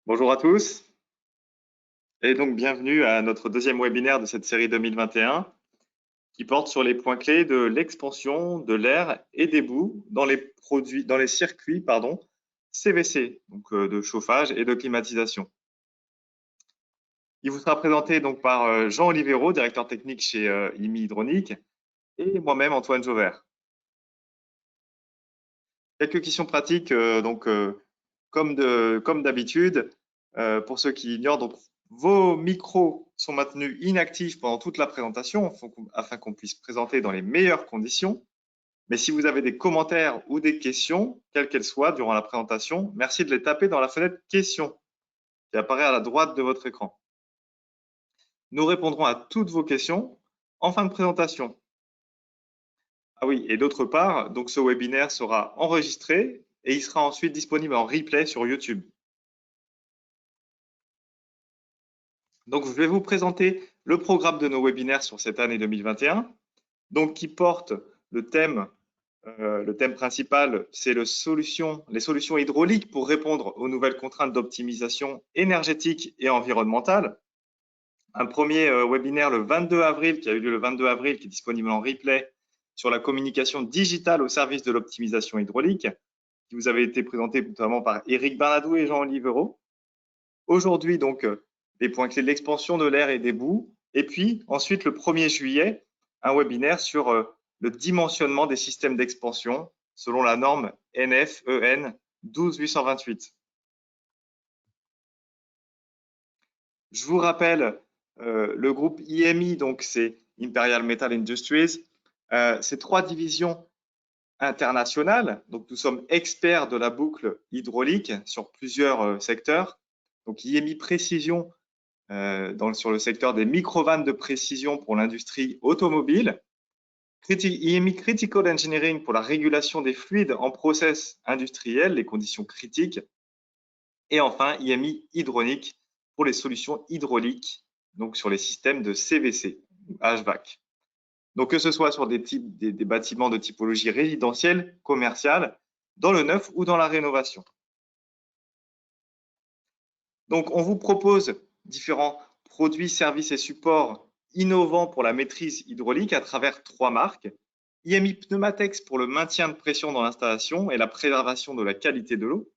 Bonjour à tous et donc bienvenue à notre deuxième webinaire de cette série 2021 qui porte sur les points clés de l'expansion de l'air et des boues dans les circuits CVC, donc de chauffage et de climatisation. Il vous sera présenté donc par Jean Olivero, directeur technique chez IMI Hydronique, et moi-même Antoine Jauvert. Quelques questions pratiques, comme d'habitude, pour ceux qui ignorent, donc vos micros sont maintenus inactifs pendant toute la présentation afin qu'on puisse présenter dans les meilleures conditions. Mais si vous avez des commentaires ou des questions, quelles qu'elles soient, durant la présentation, merci de les taper dans la fenêtre questions qui apparaît à la droite de votre écran. Nous répondrons à toutes vos questions en fin de présentation. Ah oui, et d'autre part, donc ce webinaire sera enregistré et il sera ensuite disponible en replay sur YouTube. Donc, je vais vous présenter le programme de nos webinaires sur cette année 2021, donc qui porte le thème principal, c'est les solutions hydrauliques pour répondre aux nouvelles contraintes d'optimisation énergétique et environnementale. Un premier webinaire le 22 avril, qui a eu lieu le 22 avril, qui est disponible en replay, sur la communication digitale au service de l'optimisation hydraulique, qui vous avait été présenté notamment par Éric Bernadou et Jean Olivero. Aujourd'hui, donc, les points clés de l'expansion de l'air et des boues. Et puis, ensuite, le 1er juillet, un webinaire sur le dimensionnement des systèmes d'expansion selon la norme NF-EN 12828. Je vous rappelle, le groupe IMI, donc c'est Imperial Metal Industries, c'est 3 divisions internationales. Donc, nous sommes experts de la boucle hydraulique sur plusieurs secteurs. Donc, IMI Précision sur le secteur des microvannes de précision pour l'industrie automobile, IMI Critical Engineering pour la régulation des fluides en process industriel, les conditions critiques, et enfin IMI Hydronique pour les solutions hydrauliques, donc sur les systèmes de CVC, HVAC. Donc que ce soit sur des bâtiments de typologie résidentielle, commerciale, dans le neuf ou dans la rénovation. Donc on vous propose différents produits, services et supports innovants pour la maîtrise hydraulique à travers 3 marques. IMI Pneumatex pour le maintien de pression dans l'installation et la préservation de la qualité de l'eau.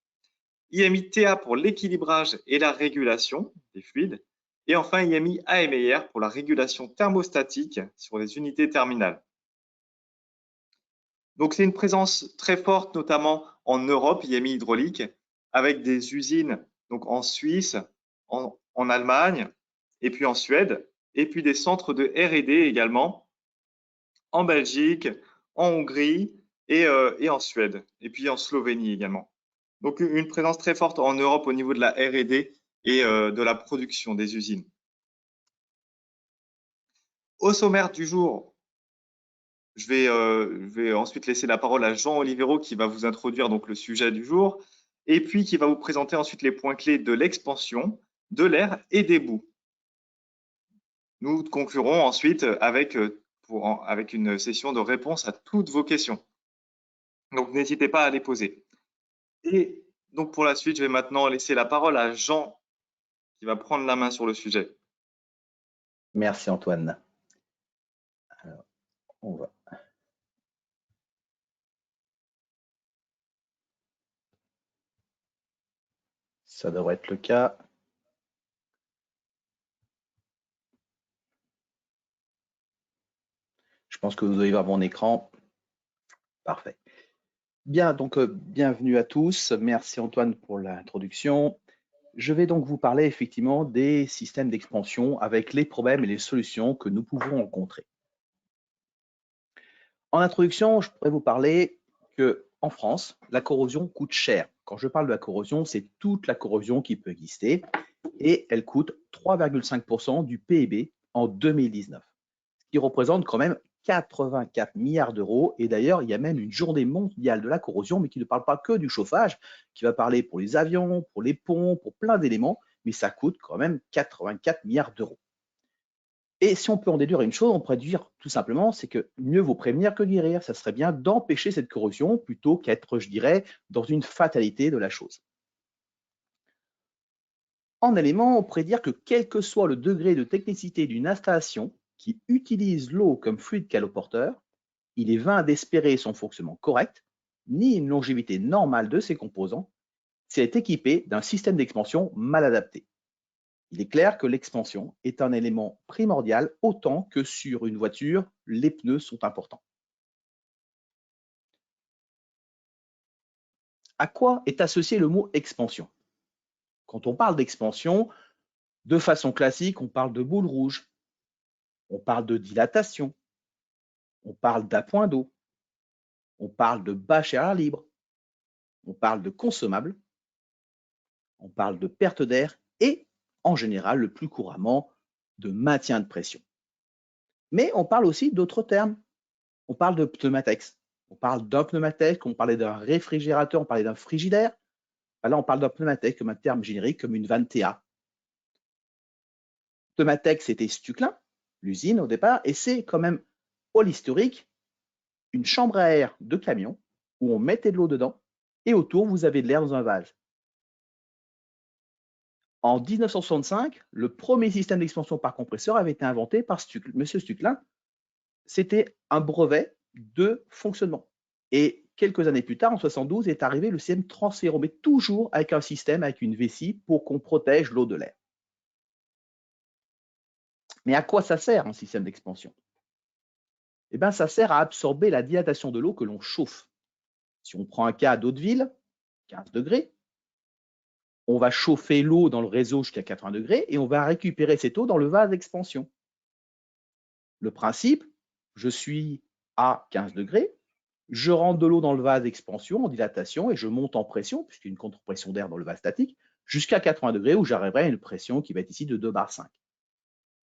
IMI TA pour l'équilibrage et la régulation des fluides. Et enfin, IMI AMR pour la régulation thermostatique sur les unités terminales. Donc, c'est une présence très forte, notamment en Europe, IMI hydraulique, avec des usines donc en Suisse, en Allemagne, et puis en Suède, et puis des centres de R&D également en Belgique, en Hongrie et en Suède, et puis en Slovénie également. Donc, une présence très forte en Europe au niveau de la R&D et de la production des usines. Au sommaire du jour, je vais ensuite laisser la parole à Jean Olivero qui va vous introduire donc le sujet du jour et puis qui va vous présenter ensuite les points clés de l'expansion, de l'air et des boues. Nous conclurons ensuite avec une session de réponse à toutes vos questions. Donc, n'hésitez pas à les poser. Et donc, pour la suite, je vais maintenant laisser la parole à Jean qui va prendre la main sur le sujet. Merci Antoine. Alors, on va. Ça devrait être le cas. Je pense que vous devez voir mon écran. Parfait. Bien, donc bienvenue à tous. Merci Antoine pour l'introduction. Je vais donc vous parler effectivement des systèmes d'expansion avec les problèmes et les solutions que nous pouvons rencontrer. En introduction, je pourrais vous parler qu'en France, la corrosion coûte cher. Quand je parle de la corrosion, c'est toute la corrosion qui peut exister et elle coûte 3,5% du PIB en 2019, ce qui représente quand même 84 milliards d'euros. Et d'ailleurs, il y a même une journée mondiale de la corrosion, mais qui ne parle pas que du chauffage, qui va parler pour les avions, pour les ponts, pour plein d'éléments, mais ça coûte quand même 84 milliards d'euros. Et si on peut en déduire une chose, on pourrait dire tout simplement, c'est que mieux vaut prévenir que guérir. Ça serait bien d'empêcher cette corrosion plutôt qu'être, je dirais, dans une fatalité de la chose. En élément, on pourrait dire que quel que soit le degré de technicité d'une installation qui utilise l'eau comme fluide caloporteur, il est vain d'espérer son fonctionnement correct, ni une longévité normale de ses composants, si elle est équipée d'un système d'expansion mal adapté. Il est clair que l'expansion est un élément primordial autant que sur une voiture, les pneus sont importants. À quoi est associé le mot expansion? Quand on parle d'expansion, de façon classique, on parle de boule rouge, on parle de dilatation, on parle d'appoint d'eau, on parle de bâche à air libre, on parle de consommable, on parle de perte d'air et, en général, le plus couramment, de maintien de pression. Mais on parle aussi d'autres termes. On parle de pneumatex. On parle d'un pneumatex, on parlait d'un réfrigérateur, on parlait d'un frigidaire. Là, on parle d'un pneumatex comme un terme générique, comme une vanne TA. Pneumatex, c'était Stuclin, l'usine au départ, et c'est quand même, au historique, une chambre à air de camion où on mettait de l'eau dedans et autour, vous avez de l'air dans un vase. En 1965, le premier système d'expansion par compresseur avait été inventé par M. Stuclin. C'était un brevet de fonctionnement. Et quelques années plus tard, en 72, est arrivé le système transféro, mais toujours avec un système, avec une vessie pour qu'on protège l'eau de l'air. Mais à quoi ça sert un système d'expansion? Eh bien, ça sert à absorber la dilatation de l'eau que l'on chauffe. Si on prend un cas d'eau de ville, 15 degrés, on va chauffer l'eau dans le réseau jusqu'à 80 degrés et on va récupérer cette eau dans le vase d'expansion. Le principe, je suis à 15 degrés, je rentre de l'eau dans le vase d'expansion en dilatation et je monte en pression, puisqu'il y a une contre-pression d'air dans le vase statique, jusqu'à 80 degrés où j'arriverai à une pression qui va être ici de 2 bar 5.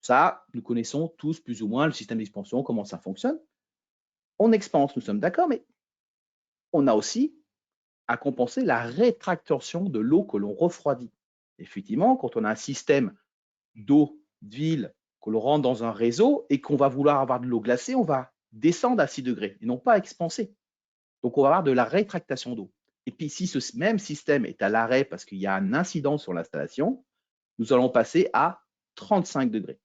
Ça, nous connaissons tous plus ou moins le système d'expansion, comment ça fonctionne. On expanse, nous sommes d'accord, mais on a aussi à compenser la rétractation de l'eau que l'on refroidit. Effectivement, quand on a un système d'eau d'huile que l'on rentre dans un réseau et qu'on va vouloir avoir de l'eau glacée, on va descendre à 6 degrés et non pas expanser. Donc, on va avoir de la rétractation d'eau. Et puis, si ce même système est à l'arrêt parce qu'il y a un incident sur l'installation, nous allons passer à 35 degrés.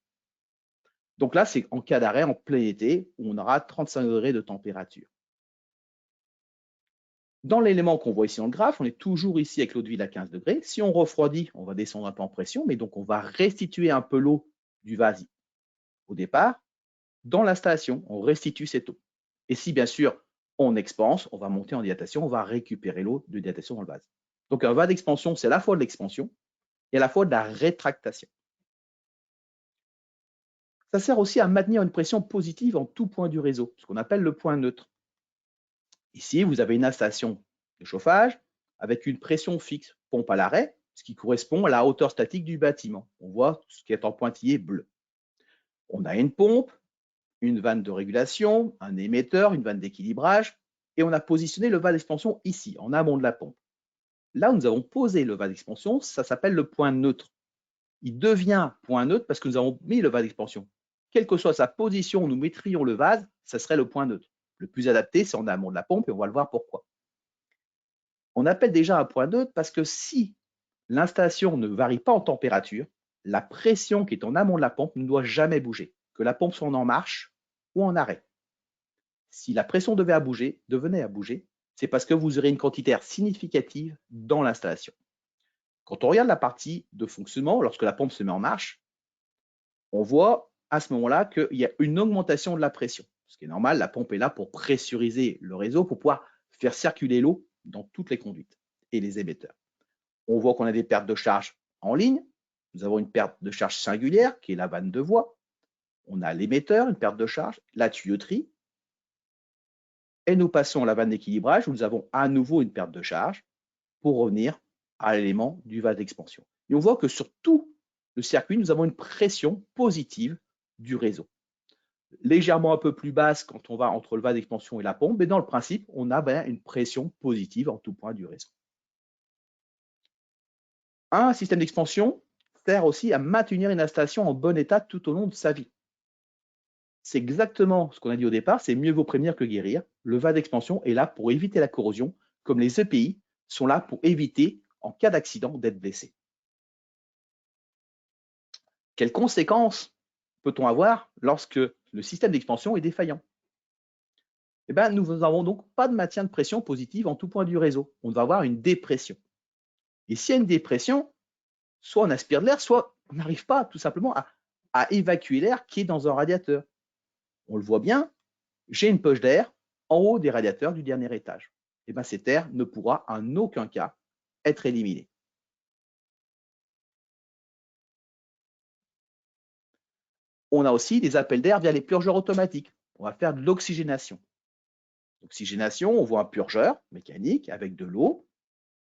Donc là, c'est en cas d'arrêt en plein été où on aura 35 degrés de température. Dans l'élément qu'on voit ici dans le graphe, on est toujours ici avec l'eau de ville à 15 degrés. Si on refroidit, on va descendre un peu en pression, mais donc on va restituer un peu l'eau du vase au départ. Dans l'installation, on restitue cette eau. Et si bien sûr on expanse, on va monter en dilatation, on va récupérer l'eau de dilatation dans le vase. Donc un vase d'expansion, c'est à la fois de l'expansion et à la fois de la rétractation. Ça sert aussi à maintenir une pression positive en tout point du réseau, ce qu'on appelle le point neutre. Ici, vous avez une installation de chauffage avec une pression fixe, pompe à l'arrêt, ce qui correspond à la hauteur statique du bâtiment. On voit ce qui est en pointillé bleu. On a une pompe, une vanne de régulation, un émetteur, une vanne d'équilibrage, et on a positionné le vase d'expansion ici, en amont de la pompe. Là où nous avons posé le vase d'expansion, ça s'appelle le point neutre. Il devient point neutre parce que nous avons mis le vase d'expansion. Quelle que soit sa position où nous mettrions le vase, ça serait le point neutre. Le plus adapté, c'est en amont de la pompe et on va le voir pourquoi. On appelle déjà un point neutre parce que si l'installation ne varie pas en température, la pression qui est en amont de la pompe ne doit jamais bouger, que la pompe soit en marche ou en arrêt. Si la pression devenait à bouger, c'est parce que vous aurez une quantité d'air significative dans l'installation. Quand on regarde la partie de fonctionnement, lorsque la pompe se met en marche, on voit à ce moment-là qu'il y a une augmentation de la pression. Ce qui est normal, la pompe est là pour pressuriser le réseau, pour pouvoir faire circuler l'eau dans toutes les conduites et les émetteurs. On voit qu'on a des pertes de charge en ligne. Nous avons une perte de charge singulière, qui est la vanne de voie. On a l'émetteur, une perte de charge, la tuyauterie. Et nous passons à la vanne d'équilibrage, où nous avons à nouveau une perte de charge pour revenir à l'élément du vase d'expansion. Et on voit que sur tout le circuit, nous avons une pression positive du réseau. Légèrement un peu plus basse quand on va entre le vase d'expansion et la pompe, mais dans le principe, on a bien une pression positive en tout point du réseau. Un système d'expansion sert aussi à maintenir une installation en bon état tout au long de sa vie. C'est exactement ce qu'on a dit au départ, c'est mieux vaut prévenir que guérir. Le vase d'expansion est là pour éviter la corrosion, comme les EPI sont là pour éviter, en cas d'accident, d'être blessés. Quelles conséquences peut-on avoir lorsque le système d'expansion est défaillant? Eh bien, nous n'avons donc pas de maintien de pression positive en tout point du réseau. On va avoir une dépression. Et s'il y a une dépression, soit on aspire de l'air, soit on n'arrive pas tout simplement à évacuer l'air qui est dans un radiateur. On le voit bien, j'ai une poche d'air en haut des radiateurs du dernier étage. Eh bien, cet air ne pourra en aucun cas être éliminé. On a aussi des appels d'air via les purgeurs automatiques. On va faire de l'oxygénation. L'oxygénation, on voit un purgeur mécanique avec de l'eau,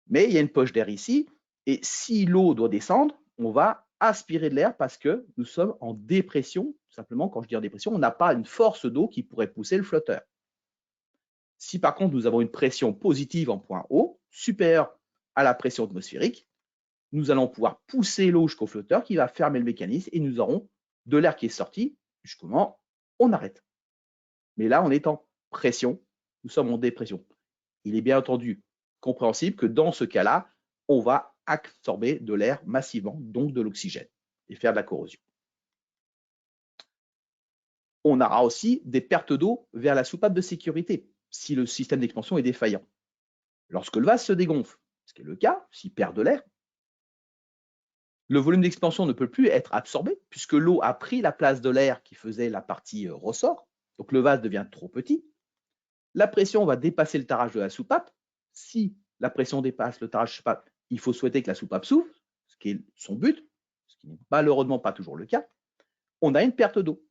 mais il y a une poche d'air ici, et si l'eau doit descendre, on va aspirer de l'air parce que nous sommes en dépression. Tout simplement, quand je dis en dépression, on n'a pas une force d'eau qui pourrait pousser le flotteur. Si par contre nous avons une pression positive en point haut, supérieure à la pression atmosphérique, nous allons pouvoir pousser l'eau jusqu'au flotteur qui va fermer le mécanisme et nous aurons de l'air qui est sorti jusqu'au moment où on arrête. Mais là, on est en pression, nous sommes en dépression. Il est bien entendu compréhensible que dans ce cas-là, on va absorber de l'air massivement, donc de l'oxygène, et faire de la corrosion. On aura aussi des pertes d'eau vers la soupape de sécurité si le système d'expansion est défaillant. Lorsque le vase se dégonfle, ce qui est le cas, s'il perd de l'air, le volume d'expansion ne peut plus être absorbé puisque l'eau a pris la place de l'air qui faisait la partie ressort, donc le vase devient trop petit. La pression va dépasser le tarage de la soupape. Si la pression dépasse le tarage de la soupape, il faut souhaiter que la soupape s'ouvre, ce qui est son but, ce qui n'est malheureusement pas toujours le cas. On a une perte d'eau.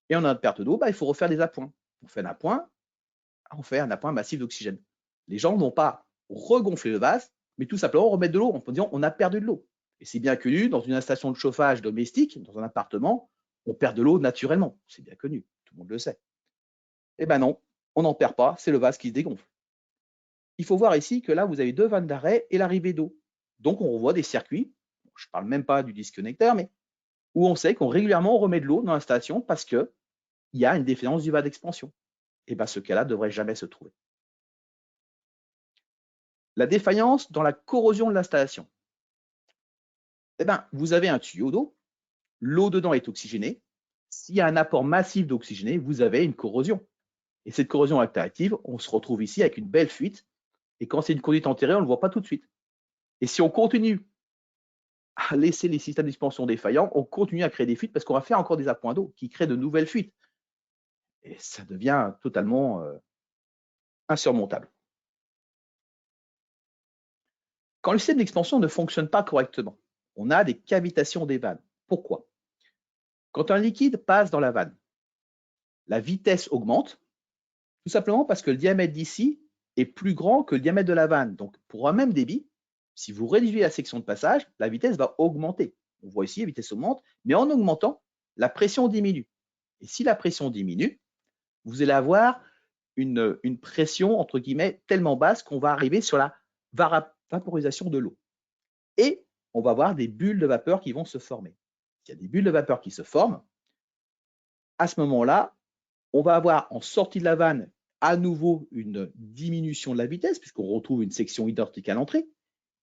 Et on a une perte d'eau, il faut refaire des appoints. On fait un appoint massif d'oxygène. Les gens ne vont pas regonfler le vase, mais tout simplement remettre de l'eau en disant on a perdu de l'eau. Et c'est bien connu, dans une installation de chauffage domestique, dans un appartement, on perd de l'eau naturellement. C'est bien connu, tout le monde le sait. Eh bien non, on n'en perd pas, c'est le vase qui se dégonfle. Il faut voir ici que là, vous avez deux vannes d'arrêt et l'arrivée d'eau. Donc, on revoit des circuits, je ne parle même pas du disconnecteur, mais où on sait qu'on régulièrement remet de l'eau dans l'installation parce qu'il y a une défaillance du vase d'expansion. Et bien, ce cas-là ne devrait jamais se trouver. La défaillance dans la corrosion de l'installation. Eh bien, vous avez un tuyau d'eau, l'eau dedans est oxygénée. S'il y a un apport massif d'oxygéné, vous avez une corrosion. Et cette corrosion active, on se retrouve ici avec une belle fuite. Et quand c'est une conduite enterrée, on ne le voit pas tout de suite. Et si on continue à laisser les systèmes d'expansion défaillants, on continue à créer des fuites parce qu'on va faire encore des appoints d'eau qui créent de nouvelles fuites. Et ça devient totalement insurmontable. Quand le système d'expansion ne fonctionne pas correctement, on a des cavitations des vannes. Pourquoi? Quand un liquide passe dans la vanne, la vitesse augmente, tout simplement parce que le diamètre d'ici est plus grand que le diamètre de la vanne. Donc, pour un même débit, si vous réduisez la section de passage, la vitesse va augmenter. On voit ici, la vitesse augmente, mais en augmentant, la pression diminue. Et si la pression diminue, vous allez avoir une pression, entre guillemets, tellement basse qu'on va arriver sur la vaporisation de l'eau. Et on va avoir des bulles de vapeur qui vont se former. Il y a des bulles de vapeur qui se forment. À ce moment-là, on va avoir en sortie de la vanne à nouveau une diminution de la vitesse, puisqu'on retrouve une section identique à l'entrée,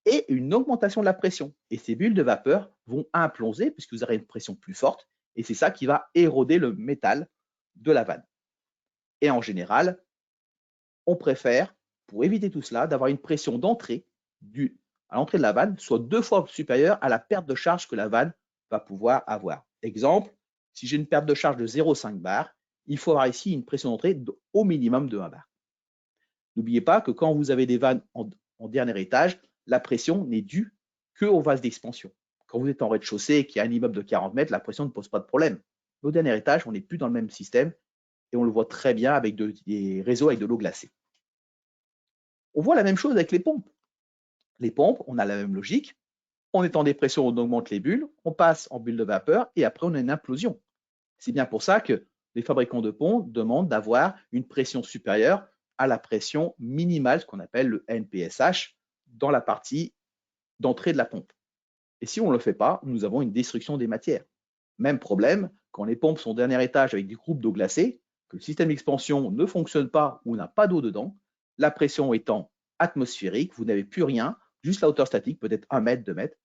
et une augmentation de la pression. Et ces bulles de vapeur vont imploser, puisque vous aurez une pression plus forte, et c'est ça qui va éroder le métal de la vanne. Et en général, on préfère, pour éviter tout cela, d'avoir une pression d'entrée à l'entrée de la vanne soit 2 fois supérieure à la perte de charge que la vanne va pouvoir avoir. Exemple, si j'ai une perte de charge de 0,5 bar, il faut avoir ici une pression d'entrée au minimum de 1 bar. N'oubliez pas que quand vous avez des vannes en dernier étage, la pression n'est due qu'au vase d'expansion. Quand vous êtes en rez-de-chaussée et qu'il y a un immeuble de 40 mètres, la pression ne pose pas de problème. Au dernier étage, on n'est plus dans le même système et on le voit très bien avec des réseaux avec de l'eau glacée. On voit la même chose avec les pompes. Les pompes, on a la même logique. On est en dépression, on augmente les bulles, on passe en bulles de vapeur et après on a une implosion. C'est bien pour ça que les fabricants de pompes demandent d'avoir une pression supérieure à la pression minimale, ce qu'on appelle le NPSH, dans la partie d'entrée de la pompe. Et si on ne le fait pas, nous avons une destruction des matières. Même problème, quand les pompes sont au dernier étage avec des groupes d'eau glacée, que le système d'expansion ne fonctionne pas ou n'a pas d'eau dedans, la pression étant atmosphérique, vous n'avez plus rien, juste la hauteur statique, peut-être 1 mètre, 2 mètres,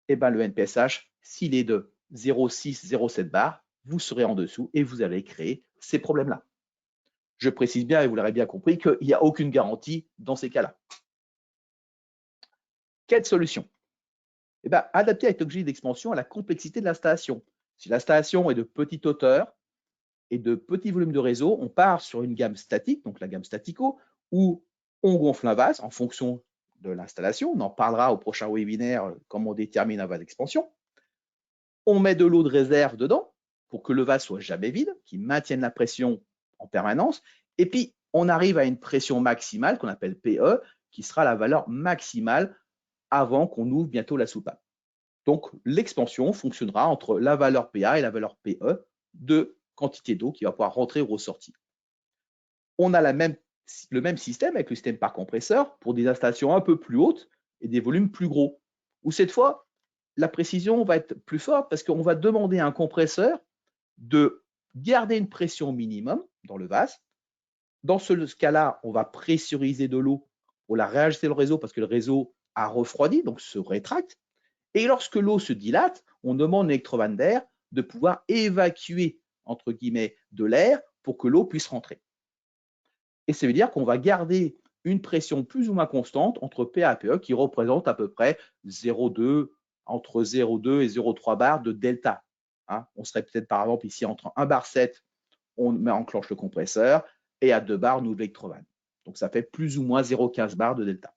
et bien le NPSH, s'il est de 0,6, 0,7 bar, vous serez en dessous et vous allez créer ces problèmes-là. Je précise bien, et vous l'aurez bien compris, qu'il n'y a aucune garantie dans ces cas-là. Quelle solution? Eh bien, adapter la technologie d'expansion à la complexité de l'installation. Si l'installation est de petite hauteur et de petits volumes de réseau, on part sur une gamme statique, donc la gamme statico, où on gonfle un vase en fonction de l'installation. On en parlera au prochain webinaire, comment on détermine un vase d'expansion. On met de l'eau de réserve dedans pour que le vase soit jamais vide, qu'il maintienne la pression en permanence. Et puis, on arrive à une pression maximale qu'on appelle PE, qui sera la valeur maximale avant qu'on ouvre bientôt la soupape. Donc, l'expansion fonctionnera entre la valeur PA et la valeur PE de quantité d'eau qui va pouvoir rentrer ou ressortir. On a le même système avec le système par compresseur pour des installations un peu plus hautes et des volumes plus gros, où cette fois, la précision va être plus forte parce qu'on va demander à un compresseur de garder une pression minimum dans le vase. Dans ce cas-là, on va pressuriser de l'eau pour la réajuster le réseau parce que le réseau a refroidi, donc se rétracte. Et lorsque l'eau se dilate, on demande à l'électrovanne d'air de pouvoir évacuer, entre guillemets, de l'air pour que l'eau puisse rentrer. Et ça veut dire qu'on va garder une pression plus ou moins constante entre PA et PE qui représente à peu près 0,2, entre 0,2 et 0,3 bars de delta. Hein, on serait peut-être par exemple ici entre 1 bar 7, on enclenche le compresseur, et à 2 bars, on ouvre l'électrovanne. Donc ça fait plus ou moins 0,15 bars de delta.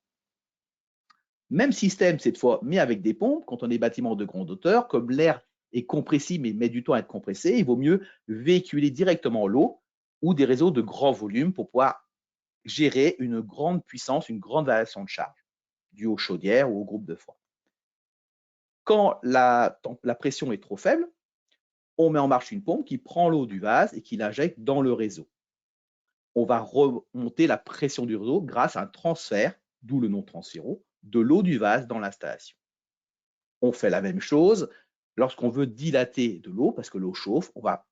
Même système cette fois, mais avec des pompes, quand on est bâtiment de grande hauteur, comme l'air est compressé mais met du temps à être compressé, il vaut mieux véhiculer directement l'eau ou des réseaux de grand volume pour pouvoir gérer une grande puissance, une grande variation de charge due aux chaudières ou au groupe de froid. Quand la pression est trop faible, on met en marche une pompe qui prend l'eau du vase et qui l'injecte dans le réseau. On va remonter la pression du réseau grâce à un transfert, d'où le nom transféro, de l'eau du vase dans l'installation. On fait la même chose lorsqu'on veut dilater de l'eau, parce que l'eau chauffe, on va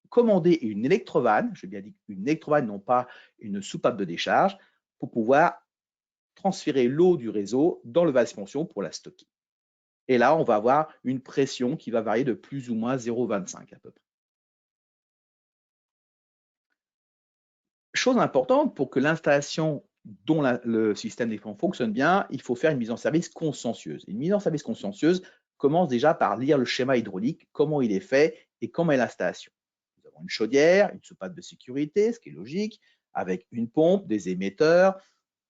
commander une électrovanne, j'ai bien dit une électrovanne, non pas une soupape de décharge, pour pouvoir transférer l'eau du réseau dans le vase d'expansion pour la stocker. Et là, on va avoir une pression qui va varier de plus ou moins 0,25 à peu près. Chose importante, pour que l'installation dont le système d'expansion fonctionne bien, il faut faire une mise en service consciencieuse. Une mise en service consciencieuse commence déjà par lire le schéma hydraulique, comment il est fait et comment est l'installation. Nous avons une chaudière, une soupape de sécurité, ce qui est logique, avec une pompe, des émetteurs,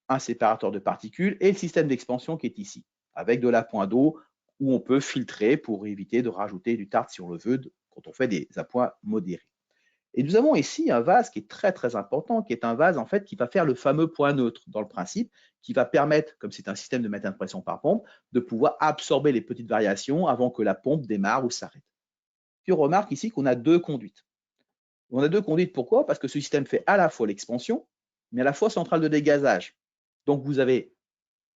un séparateur de particules et le système d'expansion qui est ici, avec de l'appoint d'eau où on peut filtrer pour éviter de rajouter du tartre si on le veut quand on fait des appoints modérés. Et nous avons ici un vase qui est très très important, qui est un vase en fait qui va faire le fameux point neutre dans le principe, qui va permettre, comme c'est un système de maintien de pression par pompe, de pouvoir absorber les petites variations avant que la pompe démarre ou s'arrête. Puis on remarque ici qu'on a deux conduites. On a deux conduites, pourquoi? Parce que ce système fait à la fois l'expansion, mais à la fois centrale de dégazage. Donc vous avez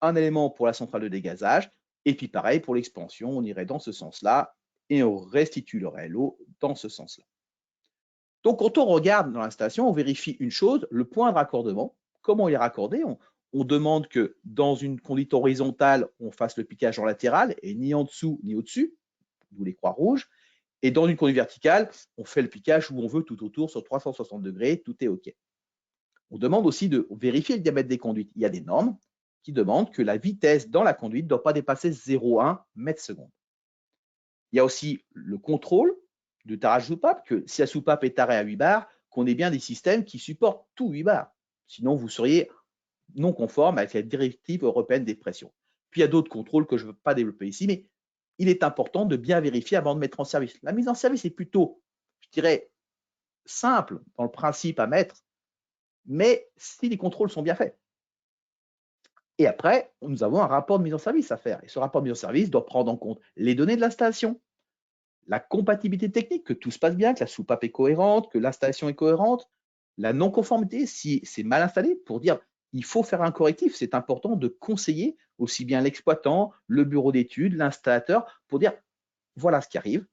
un élément pour la centrale de dégazage, et puis pareil pour l'expansion, on irait dans ce sens-là, et on restituerait l'eau dans ce sens-là. Donc, quand on regarde dans l'installation, on vérifie une chose, le point de raccordement. Comment il est raccordé? On demande que dans une conduite horizontale, on fasse le piquage en latéral et ni en dessous ni au-dessus, d'où les croix rouges. Et dans une conduite verticale, on fait le piquage où on veut tout autour sur 360 degrés, tout est OK. On demande aussi de vérifier le diamètre des conduites. Il y a des normes qui demandent que la vitesse dans la conduite ne doit pas dépasser 0,1 mètre/seconde. Il y a aussi le contrôle de tarage soupape, que si la soupape est tarée à 8 bars, qu'on ait bien des systèmes qui supportent tout 8 bars. Sinon, vous seriez non conforme avec la directive européenne des pressions. Puis il y a d'autres contrôles que je ne veux pas développer ici, mais il est important de bien vérifier avant de mettre en service. La mise en service est plutôt, je dirais, simple dans le principe à mettre, mais si les contrôles sont bien faits. Et après, nous avons un rapport de mise en service à faire. Et ce rapport de mise en service doit prendre en compte les données de l'installation, la compatibilité technique, que tout se passe bien, que la soupape est cohérente, que l'installation est cohérente, la non-conformité, si c'est mal installé, pour dire il faut faire un correctif, c'est important de conseiller aussi bien l'exploitant, le bureau d'études, l'installateur, pour dire voilà ce qui arrive.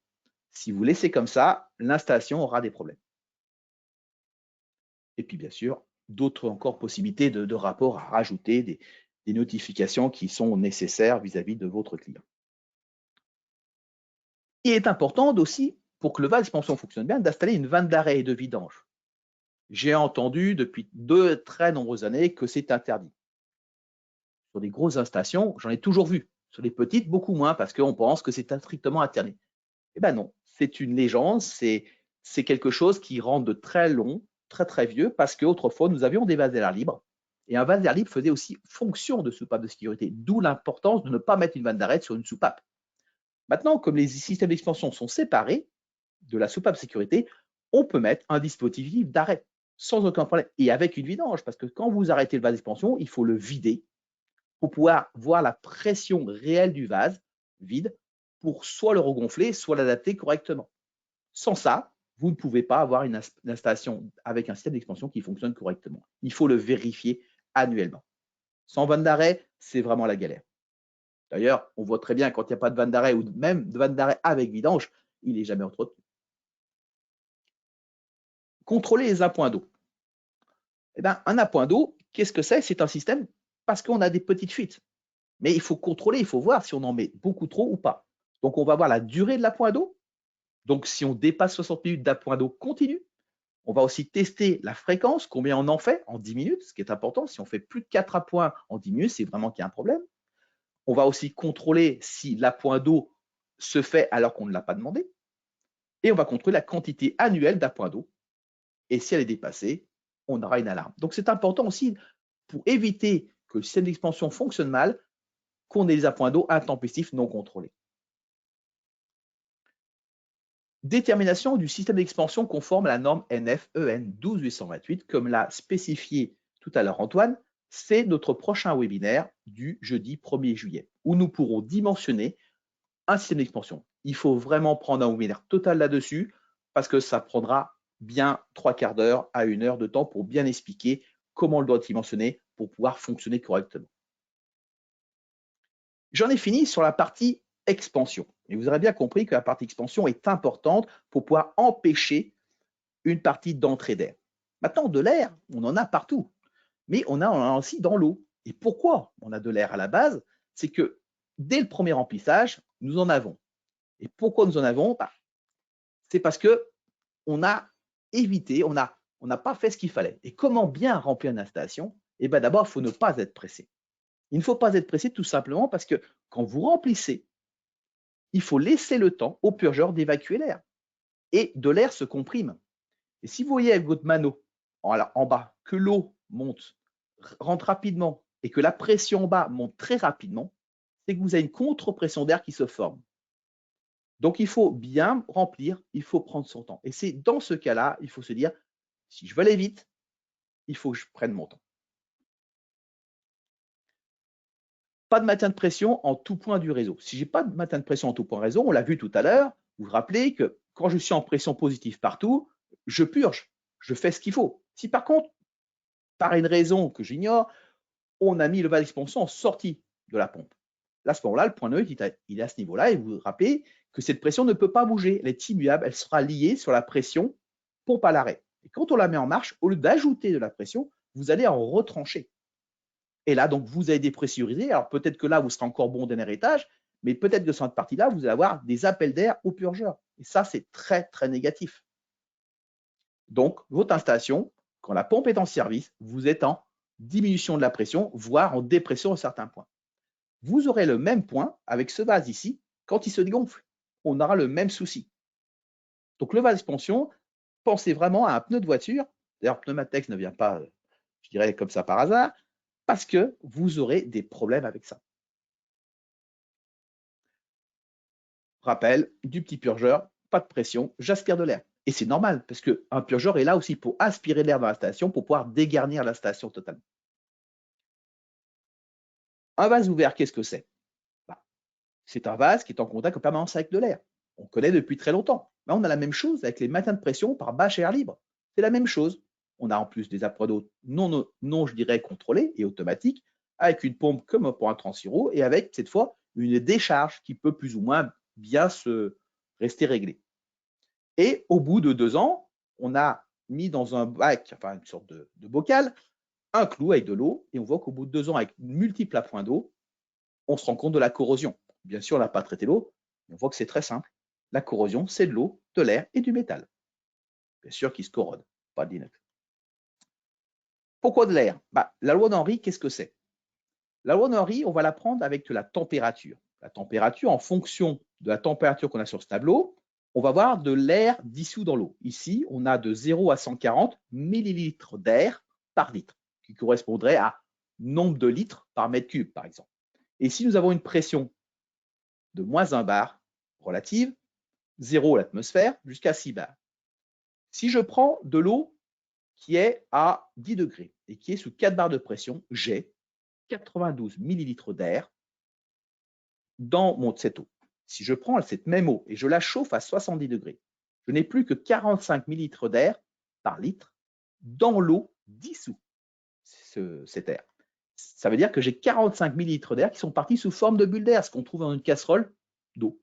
Si vous laissez comme ça, l'installation aura des problèmes. Et puis bien sûr, d'autres encore possibilités de rapports à rajouter, des notifications qui sont nécessaires vis-à-vis de votre client. Il est important aussi, pour que le vase d'expansion fonctionne bien, d'installer une vanne d'arrêt et de vidange. J'ai entendu depuis de très nombreuses années que c'est interdit. Sur des grosses installations, j'en ai toujours vu. Sur les petites, beaucoup moins, parce qu'on pense que c'est strictement interdit. Eh bien non, c'est une légende, c'est quelque chose qui rend de très long, très très vieux, parce qu'autrefois, nous avions des vases d'air libre, et un vase d'air libre faisait aussi fonction de soupape de sécurité, d'où l'importance de ne pas mettre une vanne d'arrêt sur une soupape. Maintenant, comme les systèmes d'expansion sont séparés de la soupape de sécurité, on peut mettre un dispositif d'arrêt sans aucun problème, et avec une vidange, parce que quand vous arrêtez le vase d'expansion, il faut le vider pour pouvoir voir la pression réelle du vase vide pour soit le regonfler, soit l'adapter correctement. Sans ça, vous ne pouvez pas avoir une installation avec un système d'expansion qui fonctionne correctement. Il faut le vérifier annuellement. Sans vanne d'arrêt, c'est vraiment la galère. D'ailleurs, on voit très bien quand il n'y a pas de vanne d'arrêt ou même de vanne d'arrêt avec vidange, il n'est jamais entretenu. Contrôler les appoints d'eau. Eh bien, un appoint d'eau, qu'est-ce que c'est? C'est un système parce qu'on a des petites fuites. Mais il faut contrôler, il faut voir si on en met beaucoup trop ou pas. Donc, on va voir la durée de l'appoint d'eau. Donc, si on dépasse 60 minutes d'appoint d'eau continu, on va aussi tester la fréquence, combien on en fait en 10 minutes, ce qui est important. Si on fait plus de 4 appoints en 10 minutes, c'est vraiment qu'il y a un problème. On va aussi contrôler si l'appoint d'eau se fait alors qu'on ne l'a pas demandé. Et on va contrôler la quantité annuelle d'appoint d'eau. Et si elle est dépassée, on aura une alarme. Donc, c'est important aussi pour éviter que le système d'expansion fonctionne mal, qu'on ait des appoints d'eau intempestifs non contrôlés. Détermination du système d'expansion conforme à la norme NF-EN 12828, comme l'a spécifié tout à l'heure Antoine, c'est notre prochain webinaire du jeudi 1er juillet, où nous pourrons dimensionner un système d'expansion. Il faut vraiment prendre un webinaire total là-dessus, parce que ça prendra bien 3/4 d'heure à 1 heure de temps pour bien expliquer comment on le doit dimensionner pour pouvoir fonctionner correctement. J'en ai fini sur la partie expansion. Et vous aurez bien compris que la partie expansion est importante pour pouvoir empêcher une partie d'entrée d'air. Maintenant, de l'air, on en a partout, mais on en a aussi dans l'eau. Et pourquoi on a de l'air à la base? C'est que dès le premier remplissage, nous en avons. Et pourquoi nous en avons? C'est parce qu'on a évité, on n'a pas fait ce qu'il fallait. Et comment bien remplir une installation? Eh bien, d'abord, il faut ne pas être pressé. Il ne faut pas être pressé tout simplement parce que quand vous remplissez, il faut laisser le temps au purgeur d'évacuer l'air. Et de l'air se comprime. Et si vous voyez avec votre mano en bas que l'eau monte, rentre rapidement et que la pression en bas monte très rapidement, c'est que vous avez une contre-pression d'air qui se forme. Donc, il faut bien remplir, il faut prendre son temps. Et c'est dans ce cas-là, il faut se dire, si je veux aller vite, il faut que je prenne mon temps. Pas de maintien de pression en tout point du réseau. Si je n'ai pas de maintien de pression en tout point du réseau, on l'a vu tout à l'heure, vous vous rappelez que quand je suis en pression positive partout, je purge, je fais ce qu'il faut. Si par contre, par une raison que j'ignore, on a mis le vase d'expansion en sortie de la pompe. Là, à ce moment-là, le point neutre, il est à ce niveau-là et vous vous rappelez que cette pression ne peut pas bouger, elle est immuable, elle sera liée sur la pression pompe à l'arrêt. Et quand on la met en marche, au lieu d'ajouter de la pression, vous allez en retrancher. Et là, donc, vous allez dépressuriser. Alors, peut-être que là, vous serez encore bon au dernier étage, mais peut-être que sur cette partie-là, vous allez avoir des appels d'air au purgeur. Et ça, c'est très, très négatif. Donc, votre installation, quand la pompe est en service, vous êtes en diminution de la pression, voire en dépression à certains points. Vous aurez le même point avec ce vase ici quand il se dégonfle. On aura le même souci. Donc, le vase d'expansion, pensez vraiment à un pneu de voiture. D'ailleurs, Pneumatex ne vient pas, je dirais, comme ça par hasard, parce que vous aurez des problèmes avec ça. Rappel, du petit purgeur, pas de pression, j'aspire de l'air. Et c'est normal, parce qu'un purgeur est là aussi pour aspirer l'air dans l'installation, pour pouvoir dégarnir l'installation totalement. Un vase ouvert, qu'est-ce que c'est? C'est un vase qui est en contact en permanence avec de l'air. On connaît depuis très longtemps. Mais on a la même chose avec les maintiens de pression par bâche et air libre. C'est la même chose. On a en plus des appoints d'eau non, je dirais, contrôlés et automatiques, avec une pompe comme pour un Transiro et avec, cette fois, une décharge qui peut plus ou moins bien rester réglée. Et au bout de 2 ans, on a mis dans un bac, enfin une sorte de bocal, un clou avec de l'eau, et on voit qu'au bout de 2 ans, avec multiples appoints d'eau, on se rend compte de la corrosion. Bien sûr, on n'a pas traité l'eau, mais on voit que c'est très simple. La corrosion, c'est de l'eau, de l'air et du métal. Bien sûr qui se corrode, pas de l'inox. Pourquoi de l'air? La loi d'Henry, qu'est-ce que c'est? La loi d'Henry, on va la prendre avec de la température. La température, en fonction de la température qu'on a sur ce tableau, on va voir de l'air dissous dans l'eau. Ici, on a de 0 à 140 millilitres d'air par litre, qui correspondrait à nombre de litres par mètre cube, par exemple. Et ici, nous avons une pression de moins 1 bar relative, 0 l'atmosphère, jusqu'à 6 bars. Si je prends de l'eau qui est à 10 degrés et qui est sous 4 bars de pression, j'ai 92 millilitres d'air dans cette eau. Si je prends cette même eau et je la chauffe à 70 degrés, je n'ai plus que 45 millilitres d'air par litre dans l'eau dissous cet air. Ça veut dire que j'ai 45 millilitres d'air qui sont partis sous forme de bulles d'air, ce qu'on trouve dans une casserole d'eau.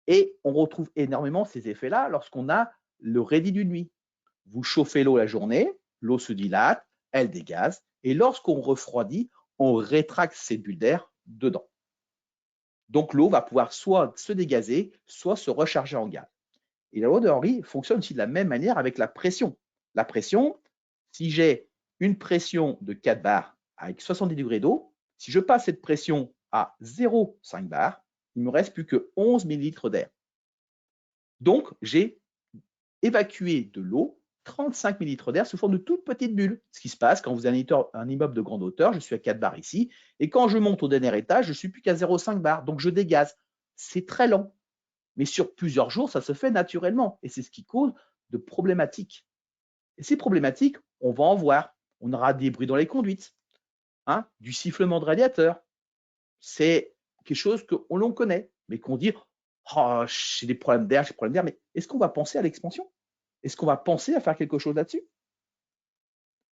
Et on retrouve énormément ces effets-là lorsqu'on a le rédit d'une nuit. Vous chauffez l'eau la journée, l'eau se dilate, elle dégaze, et lorsqu'on refroidit, on rétracte ces bulles d'air dedans. Donc l'eau va pouvoir soit se dégazer, soit se recharger en gaz. Et la loi de Henry fonctionne aussi de la même manière avec la pression. La pression, si j'ai une pression de 4 bars avec 70 degrés d'eau, si je passe cette pression à 0,5 bars, il ne me reste plus que 11 millilitres d'air. Donc, j'ai évacué de l'eau 35 millilitres d'air sous forme de toutes petites bulles. Ce qui se passe quand vous avez un immeuble de grande hauteur, je suis à 4 bars ici, et quand je monte au dernier étage, je ne suis plus qu'à 0,5 bars, donc je dégaze. C'est très lent, mais sur plusieurs jours, ça se fait naturellement, et c'est ce qui cause de problématiques. Et ces problématiques, on va en voir. On aura des bruits dans les conduites, du sifflement de radiateur. C'est quelque chose que l'on connaît, mais qu'on dit « Oh, j'ai des problèmes d'air, j'ai des problèmes d'air », mais est-ce qu'on va penser à l'expansion? Est-ce qu'on va penser à faire quelque chose là-dessus?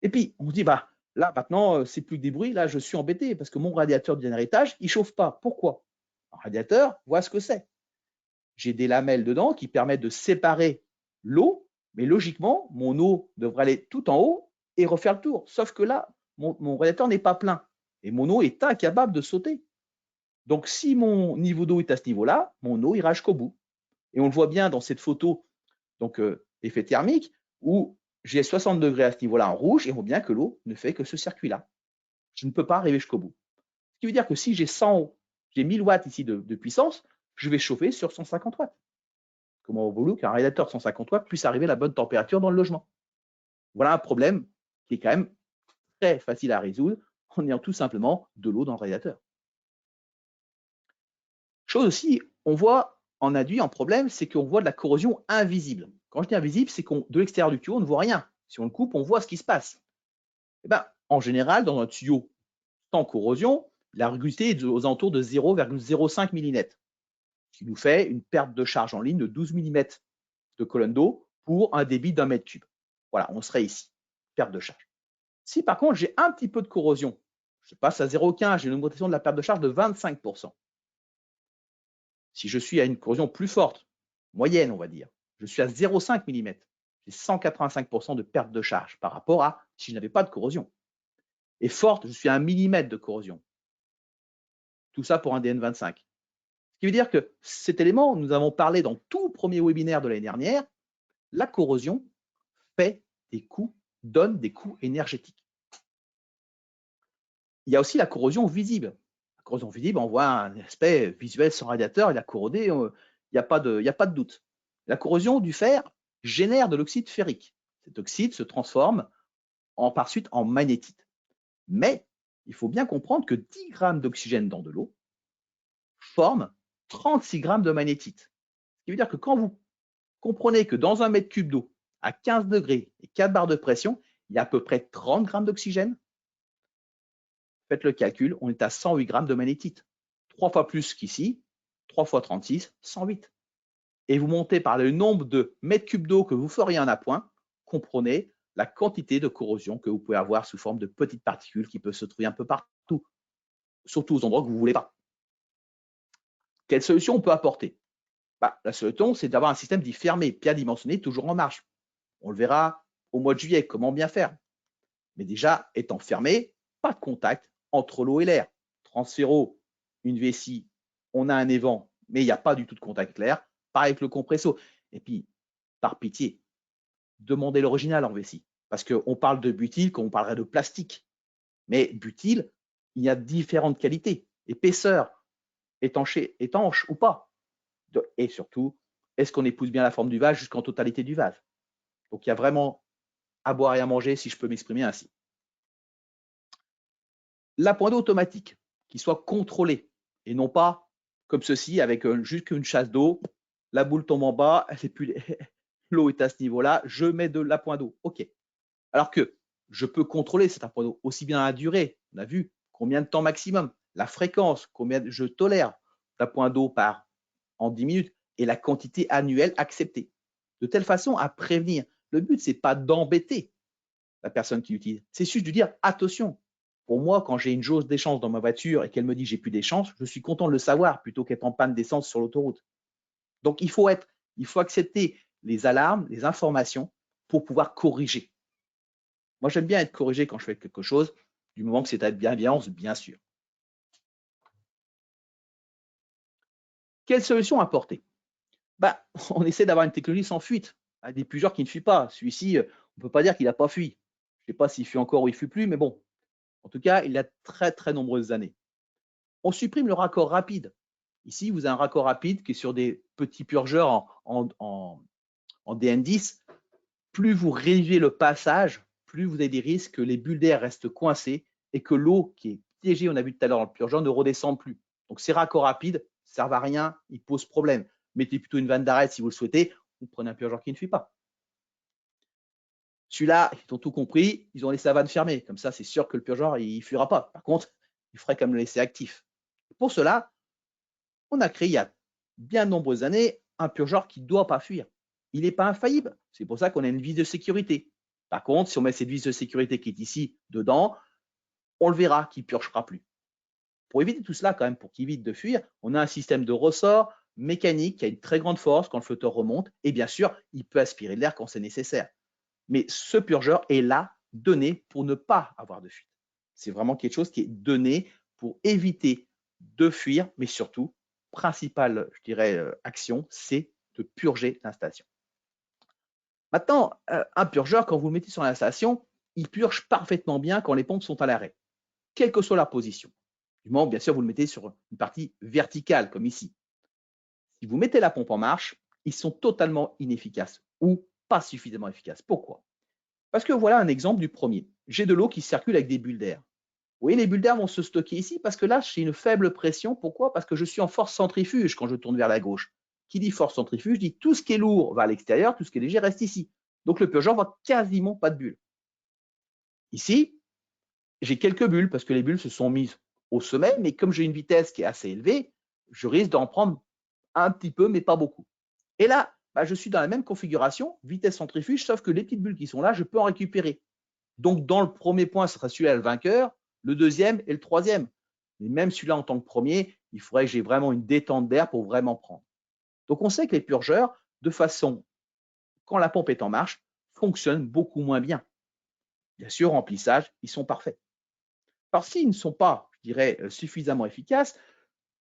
Et puis, on se dit, là, maintenant, c'est plus que des bruits, là, je suis embêté parce que mon radiateur du dernier étage, il ne chauffe pas. Pourquoi? Un radiateur, voilà ce que c'est. J'ai des lamelles dedans qui permettent de séparer l'eau, mais logiquement, mon eau devrait aller tout en haut et refaire le tour. Sauf que là, mon radiateur n'est pas plein et mon eau est incapable de sauter. Donc, si mon niveau d'eau est à ce niveau-là, mon eau ira jusqu'au bout. Et on le voit bien dans cette photo, donc effet thermique, où j'ai 60 degrés à ce niveau-là en rouge et on voit bien que l'eau ne fait que ce circuit-là. Je ne peux pas arriver jusqu'au bout. Ce qui veut dire que si j'ai 1000 watts ici de puissance, je vais chauffer sur 150 watts. Comment on voulu qu'un radiateur de 150 watts puisse arriver à la bonne température dans le logement? Voilà un problème qui est quand même très facile à résoudre en ayant tout simplement de l'eau dans le radiateur. Chose aussi, on voit en induit, en problème, c'est qu'on voit de la corrosion invisible. Quand je dis invisible, c'est qu'on de l'extérieur du tuyau, on ne voit rien. Si on le coupe, on voit ce qui se passe. En général, dans un tuyau sans corrosion, la rugosité est aux alentours de 0,05 mm, ce qui nous fait une perte de charge en ligne de 12 mm de colonne d'eau pour un débit d'1 mètre cube. Voilà, on serait ici, perte de charge. Si par contre j'ai un petit peu de corrosion, je passe à 0,15, j'ai une augmentation de la perte de charge de 25%. Si je suis à une corrosion plus forte, moyenne on va dire, je suis à 0,5 mm, j'ai 185% de perte de charge par rapport à si je n'avais pas de corrosion. Et forte, je suis à 1 mm de corrosion. Tout ça pour un DN25. Ce qui veut dire que cet élément, nous avons parlé dans tout premier webinaire de l'année dernière, la corrosion fait des coûts, donne des coûts énergétiques. Il y a aussi la corrosion visible. La corrosion visible, on voit un aspect visuel sans radiateur, il a corrodé, il n'y a pas de doute. La corrosion du fer génère de l'oxyde ferrique. Cet oxyde se transforme par suite en magnétite. Mais il faut bien comprendre que 10 grammes d'oxygène dans de l'eau forment 36 grammes de magnétite. Ce qui veut dire que quand vous comprenez que dans un mètre cube d'eau, à 15 degrés et 4 bars de pression, il y a à peu près 30 grammes d'oxygène, faites le calcul, on est à 108 grammes de magnétite. 3 fois plus qu'ici, 3 fois 36, 108. Et vous montez par le nombre de mètres cubes d'eau que vous feriez en appoint, comprenez la quantité de corrosion que vous pouvez avoir sous forme de petites particules qui peuvent se trouver un peu partout, surtout aux endroits que vous ne voulez pas. Quelle solution on peut apporter? La solution, c'est d'avoir un système dit fermé, bien dimensionné, toujours en marche. On le verra au mois de juillet, comment bien faire. Mais déjà, étant fermé, pas de contact entre l'eau et l'air. Transféro, une vessie, on a un évent, mais il n'y a pas du tout de contact avec l'air. Pareil avec le compresso. Et puis, par pitié, demandez l'original en vessie. Parce qu'on parle de butyl comme on parlerait de plastique. Mais butyl, il y a différentes qualités. Épaisseur, étanche ou pas. Et surtout, est-ce qu'on épouse bien la forme du vase jusqu'en totalité du vase? Donc, il y a vraiment à boire et à manger, si je peux m'exprimer ainsi. La point d'eau automatique, qui soit contrôlée et non pas comme ceci, avec juste une chasse d'eau, la boule tombe en bas, l'eau est à ce niveau-là, je mets de la point d'eau. OK. Alors que je peux contrôler cet point d'eau, aussi bien la durée, on a vu combien de temps maximum, la fréquence, combien je tolère la point d'eau en 10 minutes et la quantité annuelle acceptée. De telle façon à prévenir. Le but, ce n'est pas d'embêter la personne qui l'utilise, c'est juste de dire attention. Pour moi, quand j'ai une jauge d'essence dans ma voiture et qu'elle me dit j'ai plus d'essence, je suis content de le savoir plutôt qu'être en panne d'essence sur l'autoroute. Donc, il faut accepter les alarmes, les informations pour pouvoir corriger. Moi, j'aime bien être corrigé quand je fais quelque chose, du moment que c'est avec bienveillance, bien sûr. Quelle solution apporter? On essaie d'avoir une technologie sans fuite, avec des plugeurs qui ne fuient pas. Celui-ci, on ne peut pas dire qu'il n'a pas fui. Je ne sais pas s'il fuit encore ou il ne fuit plus, mais bon, en tout cas, il y a très, très nombreuses années. On supprime le raccord rapide. Ici, vous avez un raccord rapide qui est sur des petits purgeurs en DN10. Plus vous réduisez le passage, plus vous avez des risques que les bulles d'air restent coincées et que l'eau qui est piégée, on a vu tout à l'heure dans le purgeur, ne redescende plus. Donc, ces raccords rapides ne servent à rien, ils posent problème. Mettez plutôt une vanne d'arrêt si vous le souhaitez, ou prenez un purgeur qui ne fuit pas. Celui-là, ils ont tout compris, ils ont laissé la vanne fermée. Comme ça, c'est sûr que le purgeur, il ne fuira pas. Par contre, il ferait comme le laisser actif. Pour cela, on a créé il y a bien de nombreuses années un purgeur qui ne doit pas fuir. Il n'est pas infaillible. C'est pour ça qu'on a une vis de sécurité. Par contre, si on met cette vis de sécurité qui est ici dedans, on le verra qu'il ne purgera plus. Pour éviter tout cela, quand même, pour qu'il évite de fuir, on a un système de ressort mécanique qui a une très grande force quand le flotteur remonte. Et bien sûr, il peut aspirer l'air quand c'est nécessaire. Mais ce purgeur est là, donné pour ne pas avoir de fuite. C'est vraiment quelque chose qui est donné pour éviter de fuir, mais surtout, principale, je dirais, action, c'est de purger l'installation. Maintenant, un purgeur, quand vous le mettez sur l'installation, il purge parfaitement bien quand les pompes sont à l'arrêt, quelle que soit la position. Du moment, bien sûr, vous le mettez sur une partie verticale, comme ici. Si vous mettez la pompe en marche, ils sont totalement inefficaces ou pas suffisamment efficaces. Pourquoi? Parce que voilà un exemple du premier. J'ai de l'eau qui circule avec des bulles d'air. Vous voyez, les bulles d'air vont se stocker ici parce que là, j'ai une faible pression. Pourquoi? Parce que je suis en force centrifuge quand je tourne vers la gauche. Qui dit force centrifuge dit tout ce qui est lourd va à l'extérieur, tout ce qui est léger reste ici. Donc le purgeur voit quasiment pas de bulles. Ici, j'ai quelques bulles parce que les bulles se sont mises au sommet, mais comme j'ai une vitesse qui est assez élevée, je risque d'en prendre un petit peu, mais pas beaucoup. Et là, je suis dans la même configuration, vitesse centrifuge, sauf que les petites bulles qui sont là, je peux en récupérer. Donc, dans le premier point, ce sera celui-là le vainqueur, le deuxième et le troisième. Mais même celui-là, en tant que premier, il faudrait que j'ai vraiment une détente d'air pour vraiment prendre. Donc, on sait que les purgeurs, de façon, quand la pompe est en marche, fonctionnent beaucoup moins bien. Bien sûr, remplissage, ils sont parfaits. Alors, s'ils ne sont pas, je dirais, suffisamment efficaces,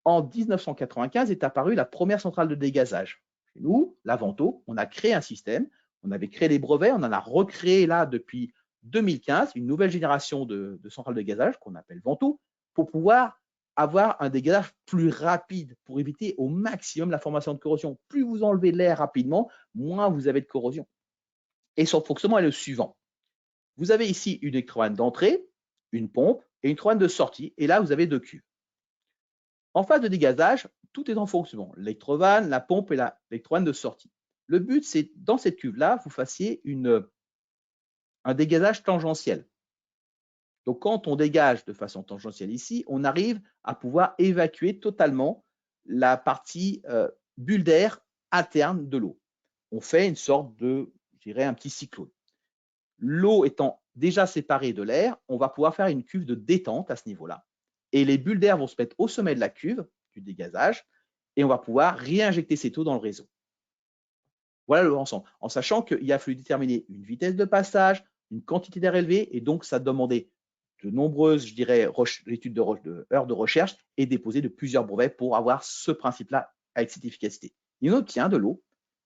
en 1995 est apparue la première centrale de dégazage. Chez nous, la Vento, on a créé un système, on avait créé les brevets, on en a recréé là depuis 2015 une nouvelle génération de centrales de dégazage qu'on appelle Vento pour pouvoir avoir un dégazage plus rapide pour éviter au maximum la formation de corrosion. Plus vous enlevez l'air rapidement, moins vous avez de corrosion. Et son fonctionnement est le suivant. Vous avez ici une électrovanne d'entrée, une pompe et une électrovanne de sortie. Et là, vous avez 2 cuves. En phase de dégazage, tout est en fonctionnement. L'électrovanne, la pompe et l'électrovanne de sortie. Le but, c'est dans cette cuve-là, vous fassiez un dégazage tangentiel. Donc, quand on dégage de façon tangentielle ici, on arrive à pouvoir évacuer totalement la partie bulle d'air interne de l'eau. On fait une sorte de, je dirais, un petit cyclone. L'eau étant déjà séparée de l'air, on va pouvoir faire une cuve de détente à ce niveau-là. Et les bulles d'air vont se mettre au sommet de la cuve du dégazage et on va pouvoir réinjecter cette eau dans le réseau. Voilà le ensemble, en sachant qu'il a fallu déterminer une vitesse de passage, une quantité d'air élevée et donc ça demandait de nombreuses, je dirais, études de heures de recherche et déposer de plusieurs brevets pour avoir ce principe-là avec cette efficacité. et on obtient de l'eau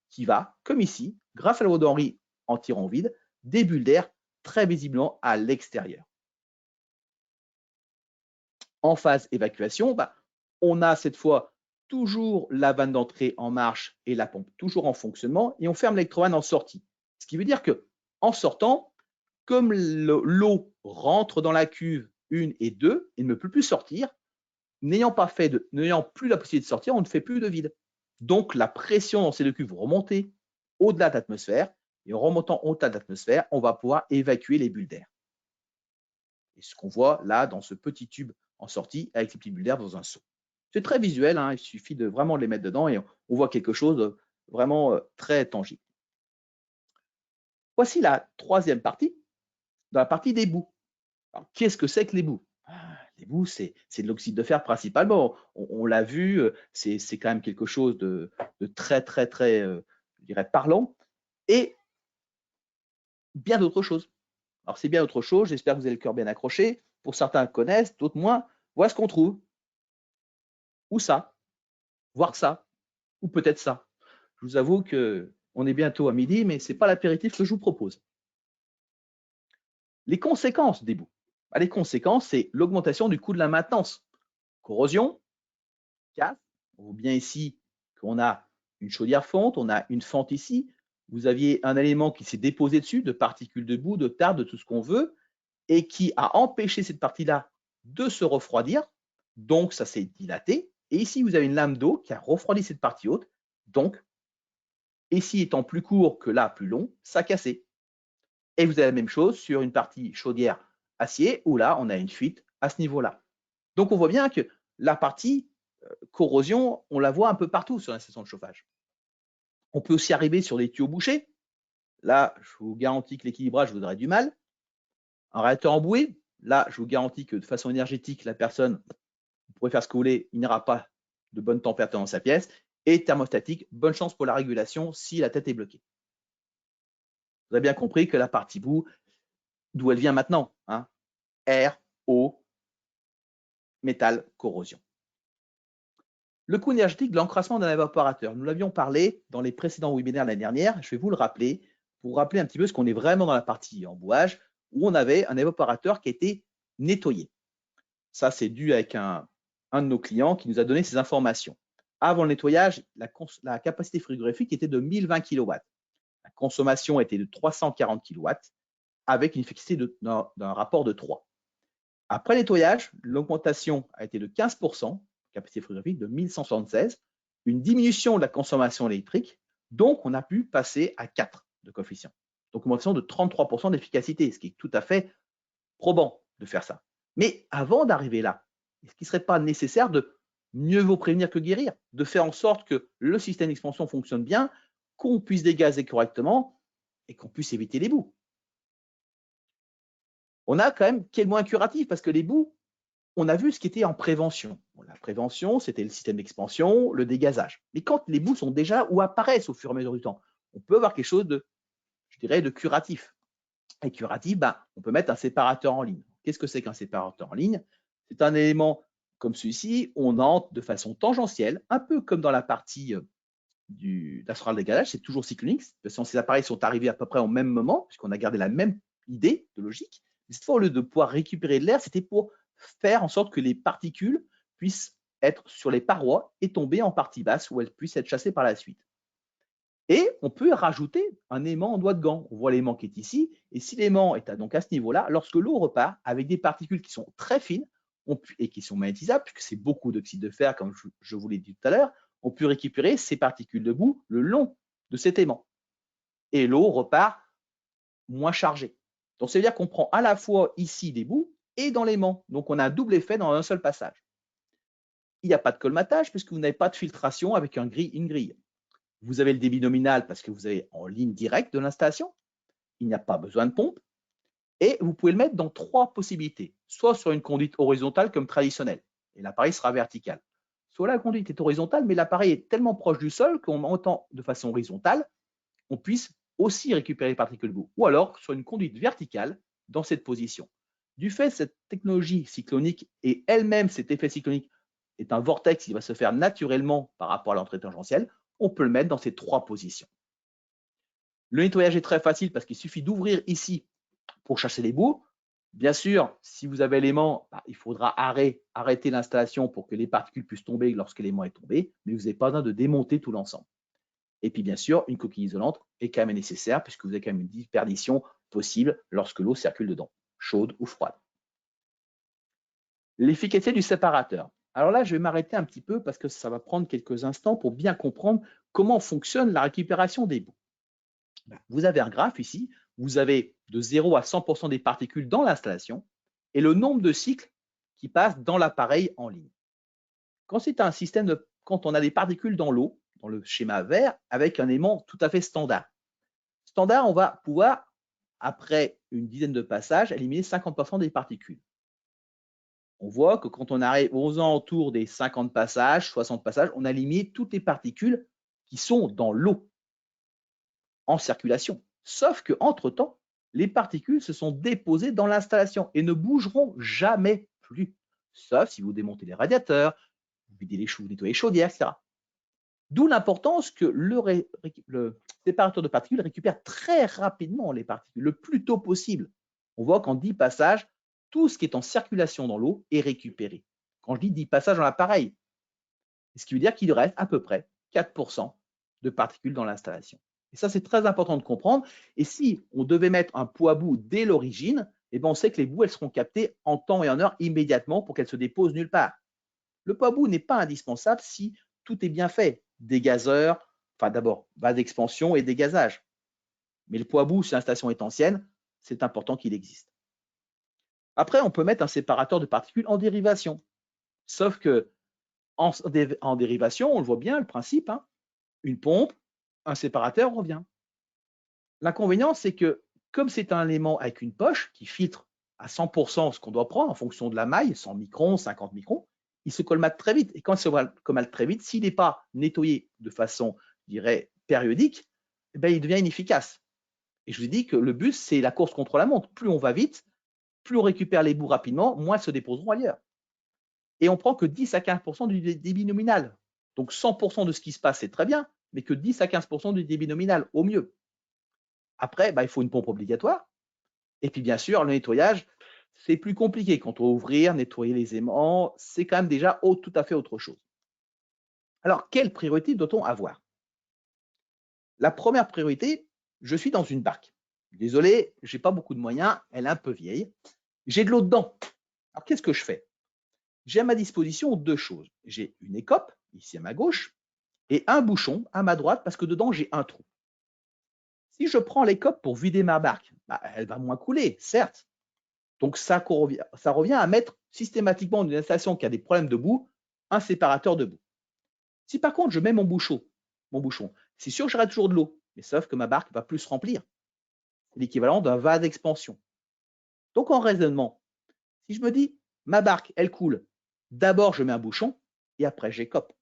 qui va, comme ici, grâce à la loi d'Henry en tirant vide, des bulles d'air très visiblement à l'extérieur. En phase évacuation, on a cette fois toujours la vanne d'entrée en marche et la pompe toujours en fonctionnement et on ferme l'électrovan en sortie. Ce qui veut dire que en sortant, comme l'eau rentre dans la cuve 1 et 2, il ne peut plus sortir. N'ayant plus la possibilité de sortir, on ne fait plus de vide. Donc la pression dans ces deux cuves va remonter au-delà de l'atmosphère et en remontant au-delà de l'atmosphère, on va pouvoir évacuer les bulles d'air. Et ce qu'on voit là dans ce petit tube en sortie avec ces petites bulles d'air dans un seau. C'est très visuel, hein, il suffit de vraiment les mettre dedans et on voit quelque chose de vraiment très tangible. Voici la troisième partie, dans la partie des boues. Qu'est-ce que c'est que les boues? Les boues, c'est de l'oxyde de fer principalement. On l'a vu, c'est quand même quelque chose de très, très, très, je dirais, parlant. Et bien d'autres choses. Alors, c'est bien autre chose. J'espère que vous avez le cœur bien accroché. Pour certains connaissent, d'autres moins. Voilà ce qu'on trouve. Ou ça, voire ça, ou peut-être ça. Je vous avoue qu'on est bientôt à midi, mais ce n'est pas l'apéritif que je vous propose. Les conséquences des boues. Les conséquences, c'est l'augmentation du coût de la maintenance. Corrosion, casse. On voit bien ici qu'on a une chaudière fonte, on a une fente ici. Vous aviez un élément qui s'est déposé dessus, de particules de boue, de tarte, de tout ce qu'on veut, et qui a empêché cette partie-là de se refroidir. Donc, ça s'est dilaté. Et ici, vous avez une lame d'eau qui a refroidi cette partie haute. Donc, ici étant plus court que là plus long, ça a cassé. Et vous avez la même chose sur une partie chaudière acier où là, on a une fuite à ce niveau-là. Donc, on voit bien que la partie corrosion, on la voit un peu partout sur la station de chauffage. On peut aussi arriver sur des tuyaux bouchés. Là, je vous garantis que l'équilibrage vous aurait du mal. Un réacteur emboué, là, je vous garantis que de façon énergétique, la personne, vous pourrez faire ce que vous voulez, il n'aura pas de bonne température dans sa pièce. Et thermostatique, bonne chance pour la régulation si la tête est bloquée. Vous avez bien compris que la partie boue, d'où elle vient maintenant, hein, air, eau, métal, corrosion. Le coût énergétique de l'encrassement d'un évaporateur. Nous l'avions parlé dans les précédents webinaires l'année dernière. Je vais vous le rappeler pour vous rappeler un petit peu ce qu'on est vraiment dans la partie embouage où on avait un évaporateur qui a été nettoyé. Ça, c'est dû avec un de nos clients qui nous a donné ces informations. Avant le nettoyage, la capacité frigorifique était de 1020 kW. La consommation était de 340 kW avec une efficacité d'un rapport de 3. Après nettoyage, l'augmentation a été de 15%, capacité frigorifique de 1176, une diminution de la consommation électrique, donc on a pu passer à 4 de coefficient. Donc augmentation de 33% d'efficacité, ce qui est tout à fait probant de faire ça. Mais avant d'arriver là, est-ce qu'il ne serait pas nécessaire de mieux vaut prévenir que guérir, de faire en sorte que le système d'expansion fonctionne bien, qu'on puisse dégazer correctement et qu'on puisse éviter les boues? On a quand même quel moyen curatif parce que les boues, on a vu ce qui était en prévention. La prévention, c'était le système d'expansion, le dégazage. Mais quand les boues sont déjà ou apparaissent au fur et à mesure du temps, on peut avoir quelque chose de, je dirais, de curatif. Et curatif, on peut mettre un séparateur en ligne. Qu'est-ce que c'est qu'un séparateur en ligne? C'est un élément comme celui-ci, on entre de façon tangentielle, un peu comme dans la partie d'astral dégagage, c'est toujours cyclonique. De toute façon, ces appareils sont arrivés à peu près au même moment, puisqu'on a gardé la même idée de logique. Mais cette fois, au lieu de pouvoir récupérer de l'air, c'était pour faire en sorte que les particules puissent être sur les parois et tomber en partie basse où elles puissent être chassées par la suite. Et on peut rajouter un aimant en doigt de gant. On voit l'aimant qui est ici. Et si l'aimant est donc à ce niveau-là, lorsque l'eau repart avec des particules qui sont très fines et qui sont magnétisables, puisque c'est beaucoup d'oxyde de fer, comme je vous l'ai dit tout à l'heure, on peut récupérer ces particules de boue le long de cet aimant. Et l'eau repart moins chargée. Donc, ça veut dire qu'on prend à la fois ici des boues et dans l'aimant. Donc, on a un double effet dans un seul passage. Il n'y a pas de colmatage puisque vous n'avez pas de filtration avec une grille. Vous avez le débit nominal parce que vous avez en ligne directe de l'installation. Il n'y a pas besoin de pompe. Et vous pouvez le mettre dans 3 possibilités. Soit sur une conduite horizontale comme traditionnelle, et l'appareil sera vertical. Soit la conduite est horizontale, mais l'appareil est tellement proche du sol qu'en montant de façon horizontale, on puisse aussi récupérer les particules de boue. Ou alors sur une conduite verticale dans cette position. Du fait de cette technologie cyclonique et elle-même, cet effet cyclonique est un vortex qui va se faire naturellement par rapport à l'entrée tangentielle, on peut le mettre dans ces 3 positions. Le nettoyage est très facile parce qu'il suffit d'ouvrir ici pour chasser les boues. Bien sûr, si vous avez l'aimant, il faudra arrêter l'installation pour que les particules puissent tomber lorsque l'aimant est tombé, mais vous n'avez pas besoin de démonter tout l'ensemble. Et puis bien sûr, une coquille isolante est quand même nécessaire puisque vous avez quand même une dispersion possible lorsque l'eau circule dedans, chaude ou froide. L'efficacité du séparateur. Alors là, je vais m'arrêter un petit peu parce que ça va prendre quelques instants pour bien comprendre comment fonctionne la récupération des boues. Vous avez un graphe ici, vous avez de 0 à 100% des particules dans l'installation et le nombre de cycles qui passent dans l'appareil en ligne. Quand c'est un système quand on a des particules dans l'eau, dans le schéma vert, avec un aimant tout à fait standard. Standard, on va pouvoir, après une dizaine de passages, éliminer 50% des particules. On voit que quand on arrive aux alentours des 50 passages, 60 passages, on a éliminé toutes les particules qui sont dans l'eau en circulation. Sauf qu'entre-temps, les particules se sont déposées dans l'installation et ne bougeront jamais plus, sauf si vous démontez les radiateurs, vous videz les vous nettoyez les chaudières, etc. D'où l'importance que le séparateur de particules récupère très rapidement les particules, le plus tôt possible. On voit qu'en 10 passages, tout ce qui est en circulation dans l'eau est récupéré. Quand je dis 10 passages dans l'appareil, ce qui veut dire qu'il reste à peu près 4% de particules dans l'installation. Et ça, c'est très important de comprendre. Et si on devait mettre un pot à boue dès l'origine, on sait que les boues elles seront captées en temps et en heure immédiatement pour qu'elles se déposent nulle part. Le pot à boue n'est pas indispensable si tout est bien fait. Dégazeur, enfin d'abord, base d'expansion et dégazage. Mais le pot à boue, si l'installation est ancienne, c'est important qu'il existe. Après, on peut mettre un séparateur de particules en dérivation. Sauf que en dérivation, on le voit bien, le principe, une pompe, un séparateur revient. L'inconvénient, c'est que comme c'est un élément avec une poche qui filtre à 100% ce qu'on doit prendre en fonction de la maille, 100 microns, 50 microns, il se colmate très vite. Et quand il se colmate très vite, s'il n'est pas nettoyé de façon, je dirais, périodique, il devient inefficace. Et je vous ai dit que le but, c'est la course contre la montre. Plus on va vite, plus on récupère les boues rapidement, moins elles se déposeront ailleurs. Et on prend que 10 à 15% du débit nominal. Donc 100% de ce qui se passe, c'est très bien, mais que 10 à 15% du débit nominal, au mieux. Après, il faut une pompe obligatoire. Et puis, bien sûr, le nettoyage, c'est plus compliqué. Quand on va ouvrir, nettoyer les aimants, c'est quand même déjà tout à fait autre chose. Alors, quelle priorité doit-on avoir? La première priorité, je suis dans une barque. Désolé, je n'ai pas beaucoup de moyens, elle est un peu vieille. J'ai de l'eau dedans. Alors, qu'est-ce que je fais? J'ai à ma disposition 2 choses. J'ai une écope, ici à ma gauche, et un bouchon à ma droite, parce que dedans, j'ai un trou. Si je prends l'écope pour vider ma barque, elle va moins couler, certes. Donc, ça revient à mettre systématiquement dans une installation qui a des problèmes de boue, un séparateur de boue. Si par contre, je mets mon bouchon, c'est sûr que j'aurai toujours de l'eau, mais sauf que ma barque va plus se remplir. C'est l'équivalent d'un vase d'expansion. Donc, en raisonnement, si je me dis, ma barque, elle coule, d'abord je mets un bouchon et après j'écope.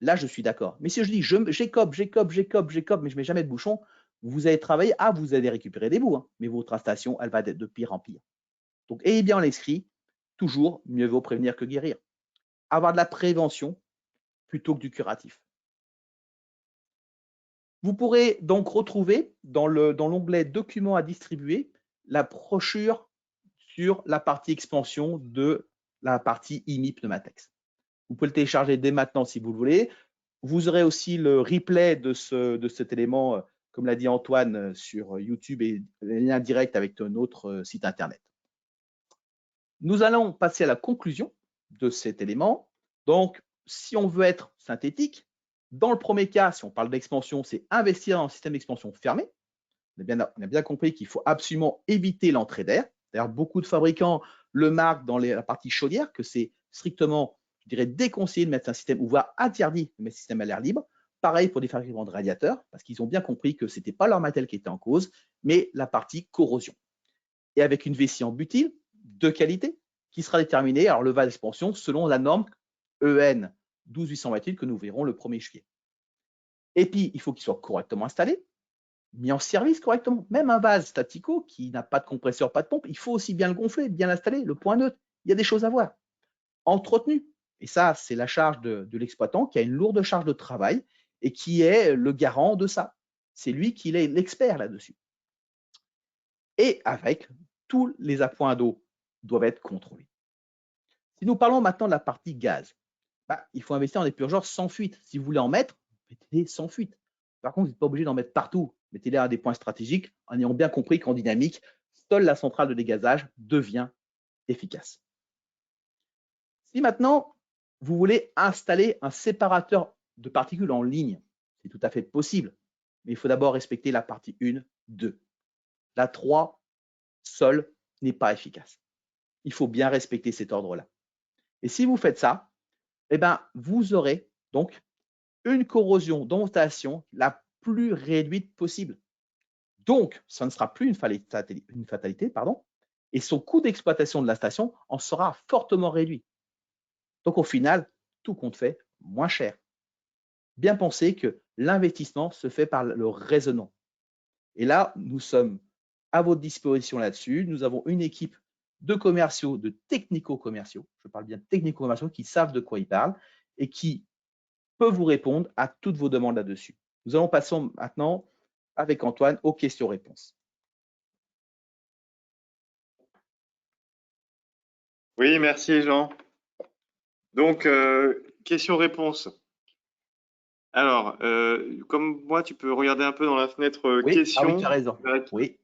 Là, je suis d'accord. Mais si je dis, j'écope, mais je ne mets jamais de bouchon, vous allez travailler, vous allez récupérer des boues, mais votre installation, elle va être de pire en pire. Donc, ayez bien l'esprit, toujours mieux vaut prévenir que guérir. Avoir de la prévention plutôt que du curatif. Vous pourrez donc retrouver dans l'onglet Documents à distribuer la brochure sur la partie expansion de la partie IMI Pneumatex. Vous pouvez le télécharger dès maintenant si vous le voulez. Vous aurez aussi le replay de cet élément, comme l'a dit Antoine, sur YouTube et les liens directs avec notre site internet. Nous allons passer à la conclusion de cet élément. Donc, si on veut être synthétique, dans le premier cas, si on parle d'expansion, c'est investir dans un système d'expansion fermé. On a bien compris qu'il faut absolument éviter l'entrée d'air. D'ailleurs, beaucoup de fabricants le marquent dans la partie chaudière, que c'est strictement, je dirais, déconseillé de mettre un système, ou voire interdit de mettre un système à l'air libre. Pareil pour les fabricants de radiateurs, parce qu'ils ont bien compris que ce n'était pas leur matériel qui était en cause, mais la partie corrosion. Et avec une vessie en butyle de qualité qui sera déterminée, alors le vase d'expansion, selon la norme EN 12828 que nous verrons le 1er juillet. Et puis, il faut qu'il soit correctement installé, mis en service correctement. Même un vase statico qui n'a pas de compresseur, pas de pompe, il faut aussi bien le gonfler, bien l'installer, le point neutre. Il y a des choses à voir. Entretenu. Et ça, c'est la charge de l'exploitant qui a une lourde charge de travail et qui est le garant de ça. C'est lui qui est l'expert là-dessus. Et avec tous les appoints d'eau doivent être contrôlés. Si nous parlons maintenant de la partie gaz, il faut investir en épurgeurs sans fuite. Si vous voulez en mettre, mettez-les sans fuite. Par contre, vous n'êtes pas obligé d'en mettre partout. Mettez-les à des points stratégiques en ayant bien compris qu'en dynamique, seule la centrale de dégazage devient efficace. Si maintenant, vous voulez installer un séparateur de particules en ligne, c'est tout à fait possible, mais il faut d'abord respecter la partie 1, 2. La 3, seule, n'est pas efficace. Il faut bien respecter cet ordre-là. Et si vous faites ça, eh ben, vous aurez donc une corrosion d'ondulation la plus réduite possible. Donc, ça ne sera plus une fatalité, et son coût d'exploitation de la station en sera fortement réduit. Donc, au final, tout compte fait, moins cher. Bien penser que l'investissement se fait par le raisonnement. Et là, nous sommes à votre disposition là-dessus. Nous avons une équipe de commerciaux, de technico-commerciaux, je parle bien de technico-commerciaux qui savent de quoi ils parlent et qui peuvent vous répondre à toutes vos demandes là-dessus. Nous allons passer maintenant avec Antoine aux questions-réponses. Oui, merci Jean. Donc, questions-réponses. Alors, comme moi, tu peux regarder un peu dans la fenêtre questions. Ah oui, tu as raison. Oui.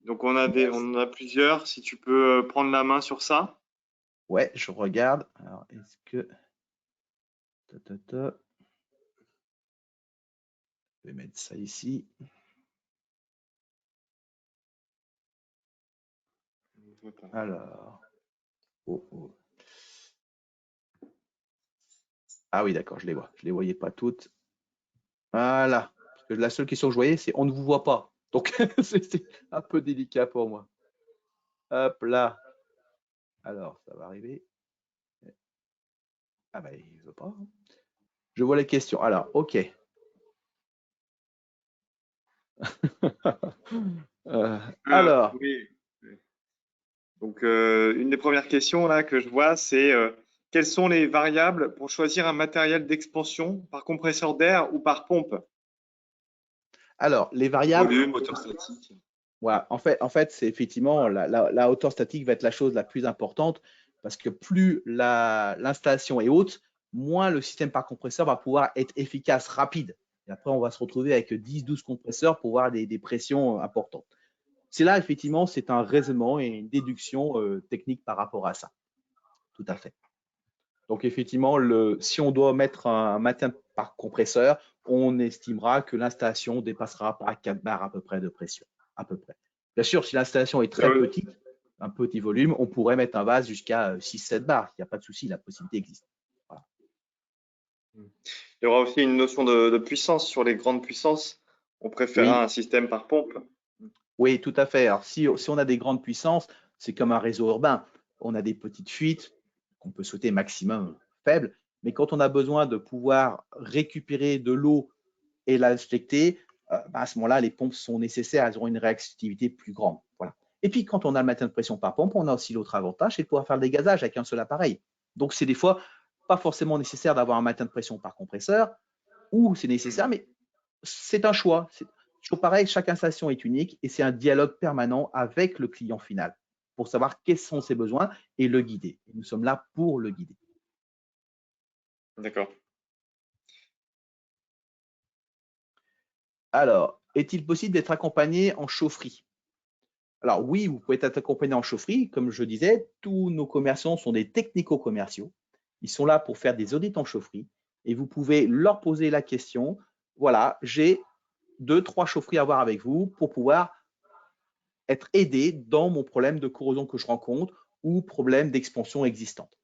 Donc, on en a plusieurs. Si tu peux prendre la main sur ça. Ouais, je regarde. Alors, est-ce que… Je vais mettre ça ici. Alors. Ah oui, d'accord, je les vois. Je ne les voyais pas toutes. Voilà. Parce que la seule question que je voyais, c'est on ne vous voit pas. Donc, c'est un peu délicat pour moi. Hop là. Alors, ça va arriver. Ah ben, il ne veut pas. Je vois les questions. Alors, OK. Alors. Oui. Donc, une des premières questions là que je vois, c'est quelles sont les variables pour choisir un matériel d'expansion par compresseur d'air ou par pompe? Alors, les variables… Volume, hauteur statique. Voilà. En fait c'est effectivement la hauteur statique va être la chose la plus importante parce que plus l'installation est haute, moins le système par compresseur va pouvoir être efficace, rapide. Et après, on va se retrouver avec 10-12 compresseurs pour avoir des pressions importantes. C'est là, effectivement, c'est un raisonnement et une déduction technique par rapport à ça. Tout à fait. Donc, effectivement, si on doit mettre un maintien par compresseur, on estimera que l'installation dépassera par 4 bars à peu près de pression. À peu près. Bien sûr, si l'installation est très petite, un petit volume, on pourrait mettre un vase jusqu'à 6-7 bars. Il n'y a pas de souci, la possibilité existe. Voilà. Il y aura aussi une notion de puissance. Sur les grandes puissances, on préférera un système par pompe. Oui, tout à fait. Alors, si on a des grandes puissances, c'est comme un réseau urbain. On a des petites fuites qu'on peut souhaiter maximum faibles, mais quand on a besoin de pouvoir récupérer de l'eau et l'injecter, à ce moment-là, les pompes sont nécessaires, elles auront une réactivité plus grande. Voilà. Et puis, quand on a le maintien de pression par pompe, on a aussi l'autre avantage, c'est de pouvoir faire le dégazage avec un seul appareil. Donc, c'est des fois pas forcément nécessaire d'avoir un maintien de pression par compresseur, ou c'est nécessaire, mais c'est un choix. C'est toujours pareil, chaque installation est unique et c'est un dialogue permanent avec le client final pour savoir quels sont ses besoins et le guider. Et nous sommes là pour le guider. D'accord. Alors, est-il possible d'être accompagné en chaufferie? Alors oui, vous pouvez être accompagné en chaufferie. Comme je disais, tous nos commerciants sont des technico-commerciaux. Ils sont là pour faire des audits en chaufferie et vous pouvez leur poser la question, voilà, j'ai 2-3 chaufferies à voir avec vous pour pouvoir être aidé dans mon problème de corrosion que je rencontre ou problème d'expansion existante.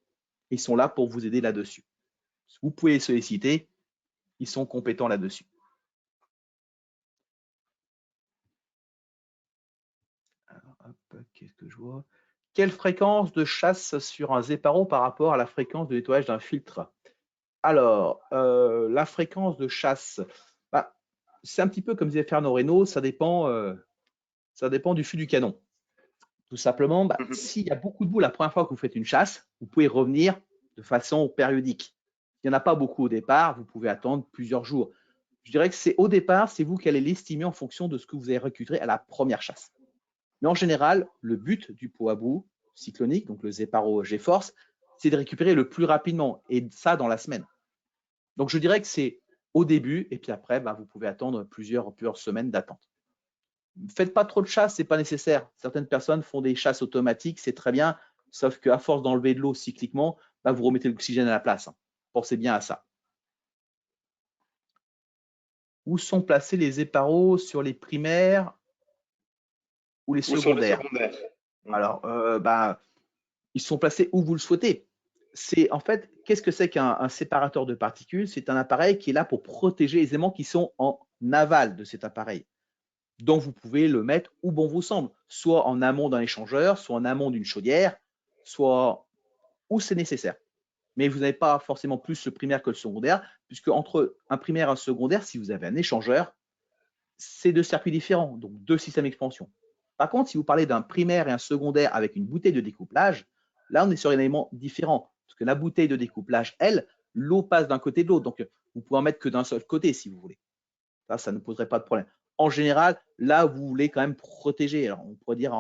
Ils sont là pour vous aider là-dessus. Vous pouvez les solliciter, ils sont compétents là-dessus. Alors, hop, qu'est-ce que je vois? Quelle fréquence de chasse sur un Zeparo par rapport à la fréquence de nettoyage d'un filtre? Alors, la fréquence de chasse, c'est un petit peu comme disait Fernand Reynaud, ça dépend du fût du canon. Tout simplement, s'il y a beaucoup de boue la première fois que vous faites une chasse, vous pouvez revenir de façon périodique. Il n'y en a pas beaucoup au départ, vous pouvez attendre plusieurs jours. Je dirais que c'est au départ, c'est vous qui allez l'estimer en fonction de ce que vous avez récupéré à la première chasse. Mais en général, le but du pot à bout cyclonique, donc le Zeparo GeForce, c'est de récupérer le plus rapidement, et ça dans la semaine. Donc je dirais que c'est au début, et puis après, vous pouvez attendre plusieurs semaines d'attente. Faites pas trop de chasse, c'est pas nécessaire. Certaines personnes font des chasses automatiques, c'est très bien, sauf qu'à force d'enlever de l'eau cycliquement, vous remettez l'oxygène à la place. Pensez bien à ça. Où sont placés les éparos, sur les primaires ou les Ou sur les secondaires? secondaires. Alors, ils sont placés où vous le souhaitez. C'est en fait, qu'est-ce que c'est qu'un séparateur de particules? C'est un appareil qui est là pour protéger les éléments qui sont en aval de cet appareil. Donc, vous pouvez le mettre où bon vous semble, soit en amont d'un échangeur, soit en amont d'une chaudière, soit où c'est nécessaire. Mais vous n'avez pas forcément plus le primaire que le secondaire, puisque entre un primaire et un secondaire, si vous avez un échangeur, c'est deux circuits différents, donc deux systèmes d'expansion. Par contre, si vous parlez d'un primaire et un secondaire avec une bouteille de découplage, là, on est sur un élément différent. Parce que la bouteille de découplage, elle, l'eau passe d'un côté de l'autre. Donc, vous pouvez en mettre que d'un seul côté, si vous voulez. Ça ne poserait pas de problème. En général, là, vous voulez quand même protéger. Alors, on pourrait dire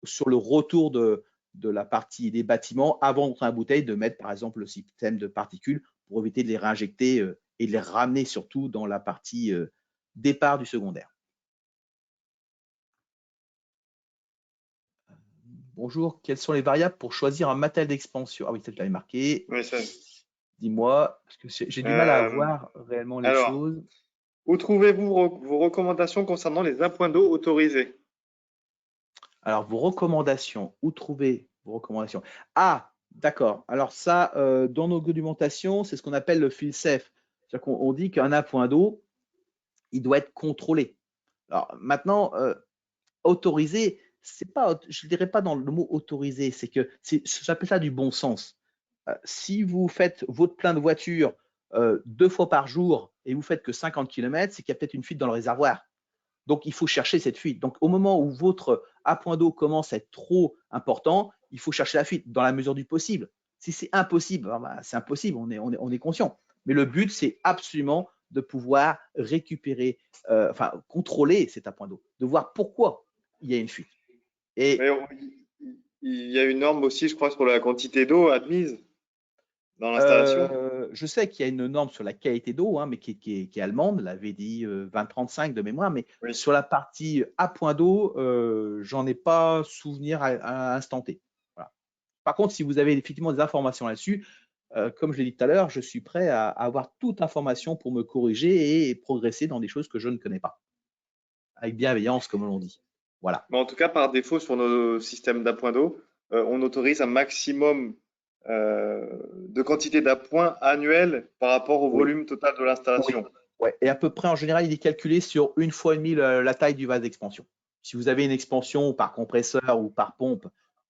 sur le retour de la partie des bâtiments, avant d'entrer dans la bouteille, de mettre par exemple le système de particules pour éviter de les réinjecter et de les ramener surtout dans la partie départ du secondaire. Bonjour, quelles sont les variables pour choisir un matériel d'expansion? Ah oui, peut-être je l'avais marqué. Oui, ça. Dis-moi, parce que j'ai du mal à voir réellement les Alors, choses. où trouvez-vous vos recommandations concernant les appoints d'eau autorisés? Alors, vos recommandations, où trouver vos recommandations? Ah, d'accord. Alors ça, dans nos documentations, c'est ce qu'on appelle le feel safe. C'est-à-dire qu'on dit qu'un appoint d'eau, il doit être contrôlé. Alors maintenant, autorisé, c'est pas, je ne dirais pas dans le mot autorisé, c'est que j'appelle ça du bon sens. Si vous faites votre plein de voiture 2 fois par jour et vous faites que 50 km, c'est qu'il y a peut-être une fuite dans le réservoir. Donc, il faut chercher cette fuite. Donc, au moment où votre appoint d'eau commence à être trop important, il faut chercher la fuite dans la mesure du possible. Si c'est impossible, c'est impossible, on est conscient. Mais le but, c'est absolument de pouvoir récupérer, contrôler cet appoint d'eau, de voir pourquoi il y a une fuite. Mais Et il y a une norme aussi, je crois, sur la quantité d'eau admise dans l'installation. je sais qu'il y a une norme sur la qualité d'eau, mais qui est allemande, la VDI 2035 de mémoire, mais Oui. sur la partie à point d'eau, j'en ai pas souvenir à instant T. Voilà. Par contre, si vous avez effectivement des informations là-dessus, comme je l'ai dit tout à l'heure, je suis prêt à avoir toute information pour me corriger et progresser dans des choses que je ne connais pas. Avec bienveillance, comme l'on dit. Voilà. Mais en tout cas, par défaut, sur nos systèmes d'appoint d'eau, on autorise un maximum de quantité d'appoint annuel par rapport au Oui. volume total de Oui. l'installation. Ouais. Et à peu près, en général, il est calculé sur 1,5 fois la taille du vase d'expansion. Si vous avez une expansion par compresseur ou par pompe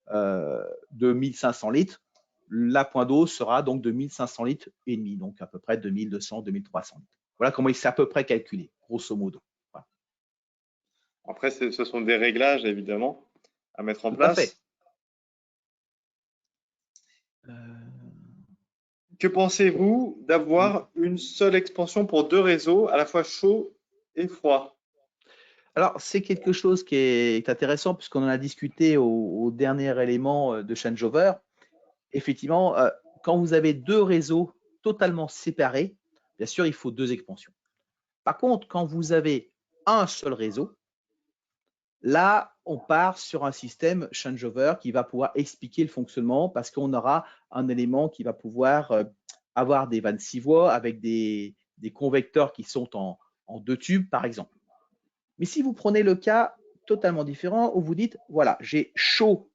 de 1500 litres, l'appoint d'eau sera donc de 1500 litres et demi, donc à peu près 2200, 2300 litres. Voilà comment il s'est à peu près calculé, grosso modo. Voilà. Après, ce sont des réglages, évidemment, à mettre en Tout à fait. place. Que pensez-vous d'avoir une seule expansion pour deux réseaux, à la fois chaud et froid? Alors, c'est quelque chose qui est intéressant puisqu'on en a discuté au dernier élément de changeover. Effectivement, quand vous avez deux réseaux totalement séparés, bien sûr, il faut deux expansions. Par contre, quand vous avez un seul réseau, là, on part sur un système changeover qui va pouvoir expliquer le fonctionnement parce qu'on aura un élément qui va pouvoir avoir des vannes 6 voies avec des convecteurs qui sont en deux tubes, par exemple. Mais si vous prenez le cas totalement différent où vous dites, voilà, j'ai chaud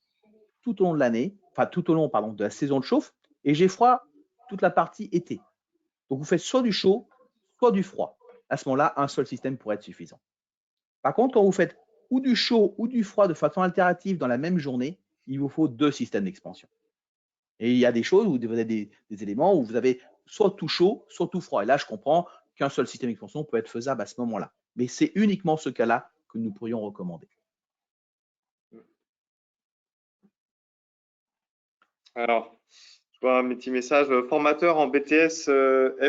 tout au long de l'année, enfin tout au long de la saison de chauffe, et j'ai froid toute la partie été. Donc vous faites soit du chaud, soit du froid. À ce moment-là, un seul système pourrait être suffisant. Par contre, quand vous faites ou du chaud ou du froid de façon alternative dans la même journée, il vous faut deux systèmes d'expansion. Et il y a des choses où vous avez des éléments où vous avez soit tout chaud, soit tout froid. Et là, je comprends qu'un seul système d'expansion peut être faisable à ce moment-là. Mais c'est uniquement ce cas-là que nous pourrions recommander. Alors, je vois un petit message, formateur en BTS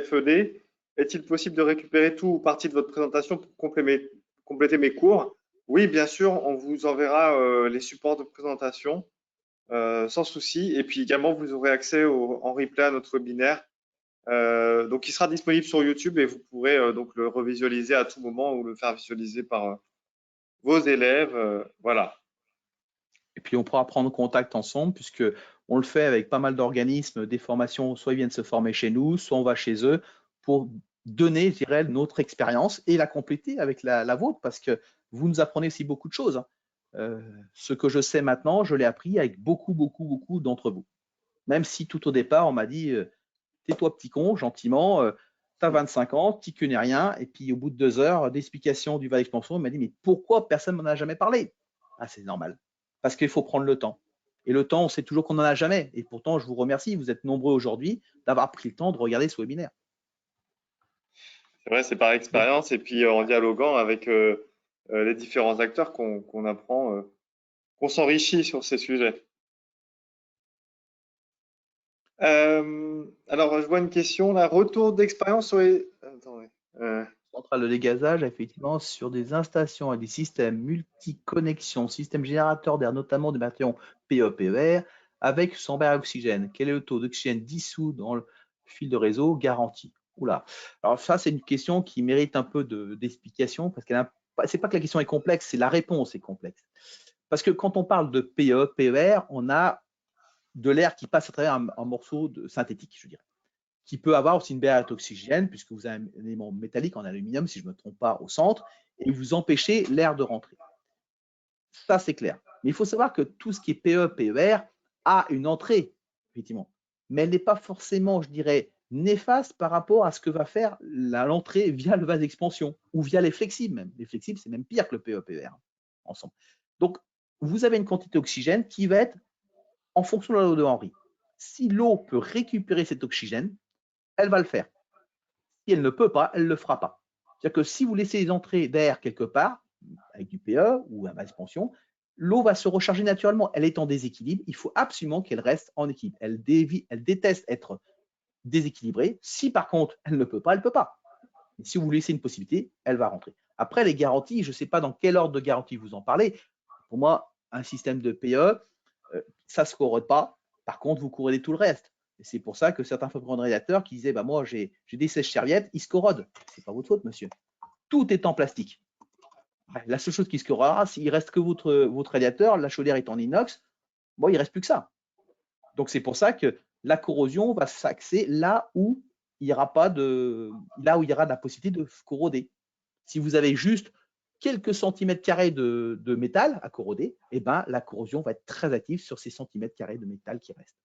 FED. Est-il possible de récupérer tout ou partie de votre présentation pour compléter mes cours? Oui, bien sûr, on vous enverra les supports de présentation sans souci. Et puis également, vous aurez accès en replay à notre webinaire. Donc, il sera disponible sur YouTube et vous pourrez donc le revisualiser à tout moment ou le faire visualiser par vos élèves. Voilà. Et puis, on pourra prendre contact ensemble puisque on le fait avec pas mal d'organismes, des formations, soit ils viennent se former chez nous, soit on va chez eux pour donner, je dirais, notre expérience et la compléter avec la vôtre parce que vous nous apprenez aussi beaucoup de choses. Ce que je sais maintenant, je l'ai appris avec beaucoup d'entre vous. Même si tout au départ, on m'a dit tais-toi petit con, gentiment, tu as 25 ans, tu connais rien. Et puis au bout de 2 heures d'explication du Val Expansion, il m'a dit mais pourquoi personne ne m'en a jamais parlé? Ah, c'est normal. Parce qu'il faut prendre le temps. Et le temps, on sait toujours qu'on n'en a jamais. Et pourtant, je vous remercie, vous êtes nombreux aujourd'hui d'avoir pris le temps de regarder ce webinaire. C'est vrai, c'est par expérience et puis en dialoguant avec les différents acteurs qu'on apprend, qu'on s'enrichit sur ces sujets. Alors, je vois une question là. Retour d'expérience sur les. Attendez. Centrale de dégazage, effectivement, sur des installations et des systèmes multi-connexions, systèmes générateurs d'air, notamment des matériaux PE-PER, avec sans barre à oxygène. Quel est le taux d'oxygène dissous dans le fil de réseau garanti? Oula. Alors ça, c'est une question qui mérite un peu d'explication parce qu'elle c'est pas que la question est complexe, c'est la réponse est complexe. Parce que quand on parle de PE, PER, on a de l'air qui passe à travers un morceau synthétique, je dirais, qui peut avoir aussi une barrière d'oxygène, puisque vous avez un élément métallique en aluminium, si je ne me trompe pas, au centre, et vous empêchez l'air de rentrer. Ça, c'est clair. Mais il faut savoir que tout ce qui est PE, PER a une entrée, effectivement. Mais elle n'est pas forcément, je dirais, néfaste par rapport à ce que va faire l'entrée via le vase d'expansion ou via les flexibles même. Les flexibles, c'est même pire que le PE, PER ensemble. Donc, vous avez une quantité d'oxygène qui va être en fonction de la loi de Henry. Si l'eau peut récupérer cet oxygène, elle va le faire. Si elle ne peut pas, elle ne le fera pas. C'est-à-dire que si vous laissez les entrées d'air quelque part, avec du PE ou un base d'expansion, l'eau va se recharger naturellement. Elle est en déséquilibre. Il faut absolument qu'elle reste en équilibre. Elle déteste être déséquilibrée. Si par contre, elle ne peut pas, elle ne peut pas. Et si vous laissez une possibilité, elle va rentrer. Après, les garanties, je ne sais pas dans quel ordre de garantie vous en parlez. Pour moi, un système de PE, ça ne se corrode pas. Par contre, vous corrodez tout le reste. Et c'est pour ça que certains fabricants de radiateurs qui disaient bah, moi, j'ai des sèches-serviettes, ils se corrodent. Ce n'est pas votre faute, monsieur. Tout est en plastique. La seule chose qui se corrodera, s'il ne reste que votre radiateur, la chaudière est en inox, bon, il ne reste plus que ça. Donc, c'est pour ça que la corrosion va s'axer là où il y aura de la possibilité de corroder. Si vous avez juste quelques centimètres carrés de métal à corroder, eh ben, la corrosion va être très active sur ces centimètres carrés de métal qui restent.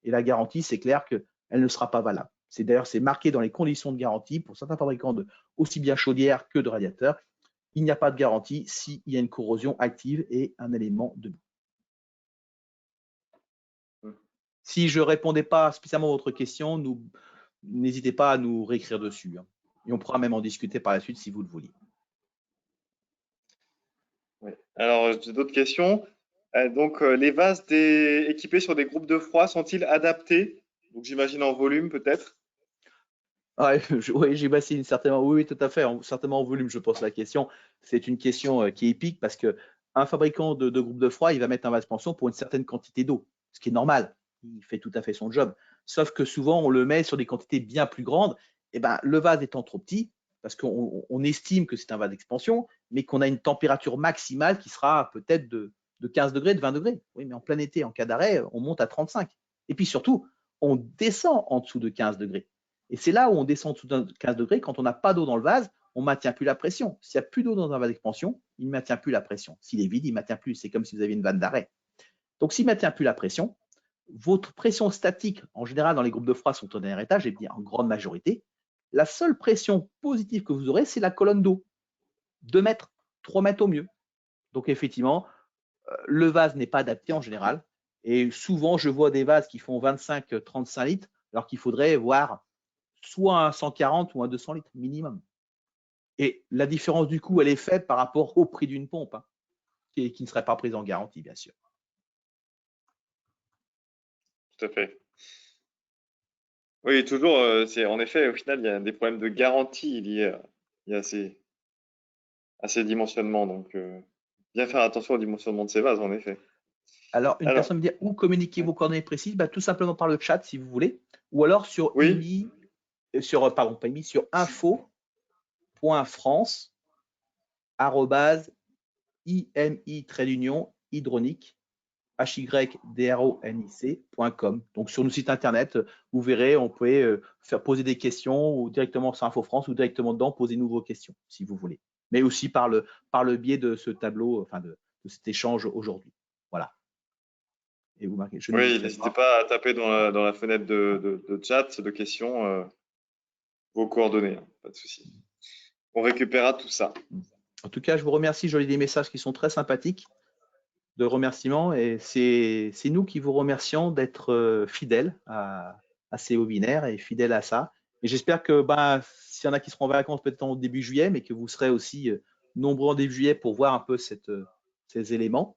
Et la garantie, c'est clair qu'elle ne sera pas valable. D'ailleurs, c'est marqué dans les conditions de garantie pour certains fabricants de aussi bien chaudières que de radiateurs. Il n'y a pas de garantie s'il y a une corrosion active et un élément debout. Si je ne répondais pas spécialement à votre question, n'hésitez pas à nous réécrire dessus. Et on pourra même en discuter par la suite si vous le vouliez. Oui. Alors, j'ai d'autres questions. Donc, les vases équipés sur des groupes de froid sont-ils adaptés? Donc, j'imagine en volume peut-être. Ouais, oui, j'imagine certainement. Oui, tout à fait. Certainement en volume, je pense la question. C'est une question qui est épique parce qu'un fabricant de groupe de froid, il va mettre un vase d'expansion pour une certaine quantité d'eau, ce qui est normal. Il fait tout à fait son job. Sauf que souvent, on le met sur des quantités bien plus grandes. Et ben, le vase étant trop petit, parce qu'on estime que c'est un vase d'expansion, mais qu'on a une température maximale qui sera peut-être de 15 degrés, de 20 degrés. Oui, mais en plein été, en cas d'arrêt, on monte à 35. Et puis surtout, on descend en dessous de 15 degrés. Et c'est là où on descend en dessous de 15 degrés. Quand on n'a pas d'eau dans le vase, on ne maintient plus la pression. S'il n'y a plus d'eau dans un vase d'expansion, il ne maintient plus la pression. S'il est vide, il ne maintient plus. C'est comme si vous aviez une vanne d'arrêt. Donc, s'il ne maintient plus la pression, votre pression statique, en général, dans les groupes de froid sont au dernier étage, et bien en grande majorité, la seule pression positive que vous aurez, c'est la colonne d'eau. 2 mètres, 3 mètres au mieux. Donc, effectivement, le vase n'est pas adapté en général. Et souvent, je vois des vases qui font 25-35 litres, alors qu'il faudrait voir soit un 140 ou un 200 litres minimum. Et la différence du coût, elle est faite par rapport au prix d'une pompe, qui ne serait pas prise en garantie, bien sûr. Tout à fait. Oui, toujours, en effet, au final, il y a des problèmes de garantie liés à ces dimensionnements. Donc, bien faire attention au dimensionnement de ces vases, en effet. Alors, une Alors, personne me dit où communiquer vos coordonnées précises? Bah, tout simplement par le chat si vous voulez, ou alors sur oui, pardon, pas IMI, sur info.france@imi-hydronique hydronic.com. Donc sur nos sites internet, vous verrez, on peut faire poser des questions ou directement sur Info France ou directement dedans, posez-nous vos questions si vous voulez. Mais aussi par le biais de ce tableau, enfin de cet échange aujourd'hui. Voilà. Et vous marquez, je oui, n'hésiterai n'hésitez pas. pas à taper dans la fenêtre de chat, de questions, vos coordonnées, hein, pas de souci. On récupérera tout ça. En tout cas, je vous remercie. J'ai des messages qui sont très sympathiques de remerciements et c'est nous qui vous remercions d'être fidèles à ces webinaires et fidèles à ça. Et j'espère que s'il y en a qui seront en vacances peut-être en début juillet, mais que vous serez aussi nombreux en début juillet pour voir un peu ces éléments.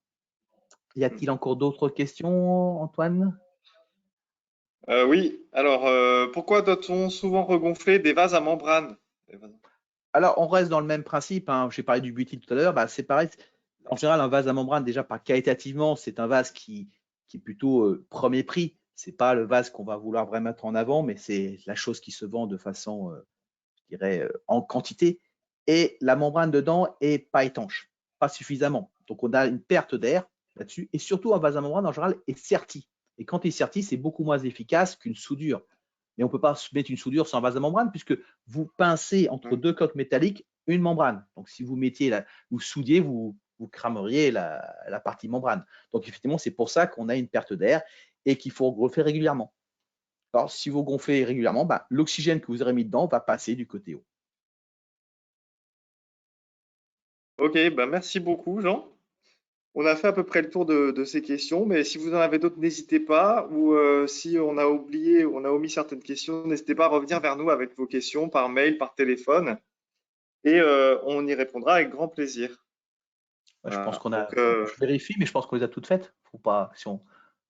Y a-t-il encore d'autres questions, Antoine? Oui, alors, pourquoi doit-on souvent regonfler des vases à membrane? Alors, on reste dans le même principe, hein. J'ai parlé du butyl tout à l'heure, c'est pareil. En général, un vase à membrane, déjà par qualitativement, c'est un vase qui est plutôt premier prix. C'est pas le vase qu'on va vouloir vraiment mettre en avant, mais c'est la chose qui se vend de façon, je dirais, en quantité. Et la membrane dedans est pas étanche, pas suffisamment. Donc, on a une perte d'air là-dessus. Et surtout, un vase à membrane, en général, est serti. Et quand il est serti, c'est beaucoup moins efficace qu'une soudure. Mais on ne peut pas mettre une soudure sur un vase à membrane puisque vous pincez entre deux coques métalliques une membrane. Donc, si vous vous soudiez, vous crameriez la partie membrane. Donc, effectivement, c'est pour ça qu'on a une perte d'air et qu'il faut gonfler régulièrement. Alors, si vous gonflez régulièrement, l'oxygène que vous aurez mis dedans va passer du côté haut. Ok, merci beaucoup, Jean. On a fait à peu près le tour de ces questions, mais si vous en avez d'autres, n'hésitez pas. Ou si on a oublié, on a omis certaines questions, n'hésitez pas à revenir vers nous avec vos questions par mail, par téléphone, et on y répondra avec grand plaisir. Je pense Voilà. qu'on a, Donc, je vérifie, mais je pense qu'on les a toutes faites. Faut pas, si on,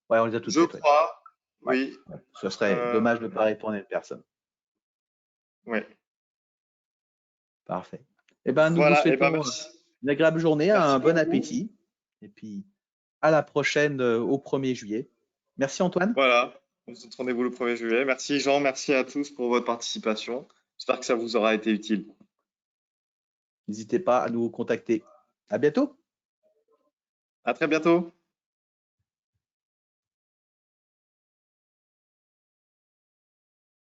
ouais, on les a toutes je faites. Ouais. crois, Ouais. oui. Ouais. Ce serait dommage de ne pas répondre à une personne. Ouais. Parfait. Eh ben, nous vous Voilà, et souhaitons merci. une agréable journée, Merci un bon beaucoup. appétit. Et puis, à la prochaine au 1er juillet. Merci Antoine. Voilà, on se donne rendez-vous le 1er juillet. Merci Jean, merci à tous pour votre participation. J'espère que ça vous aura été utile. N'hésitez pas à nous contacter. À bientôt. À très bientôt.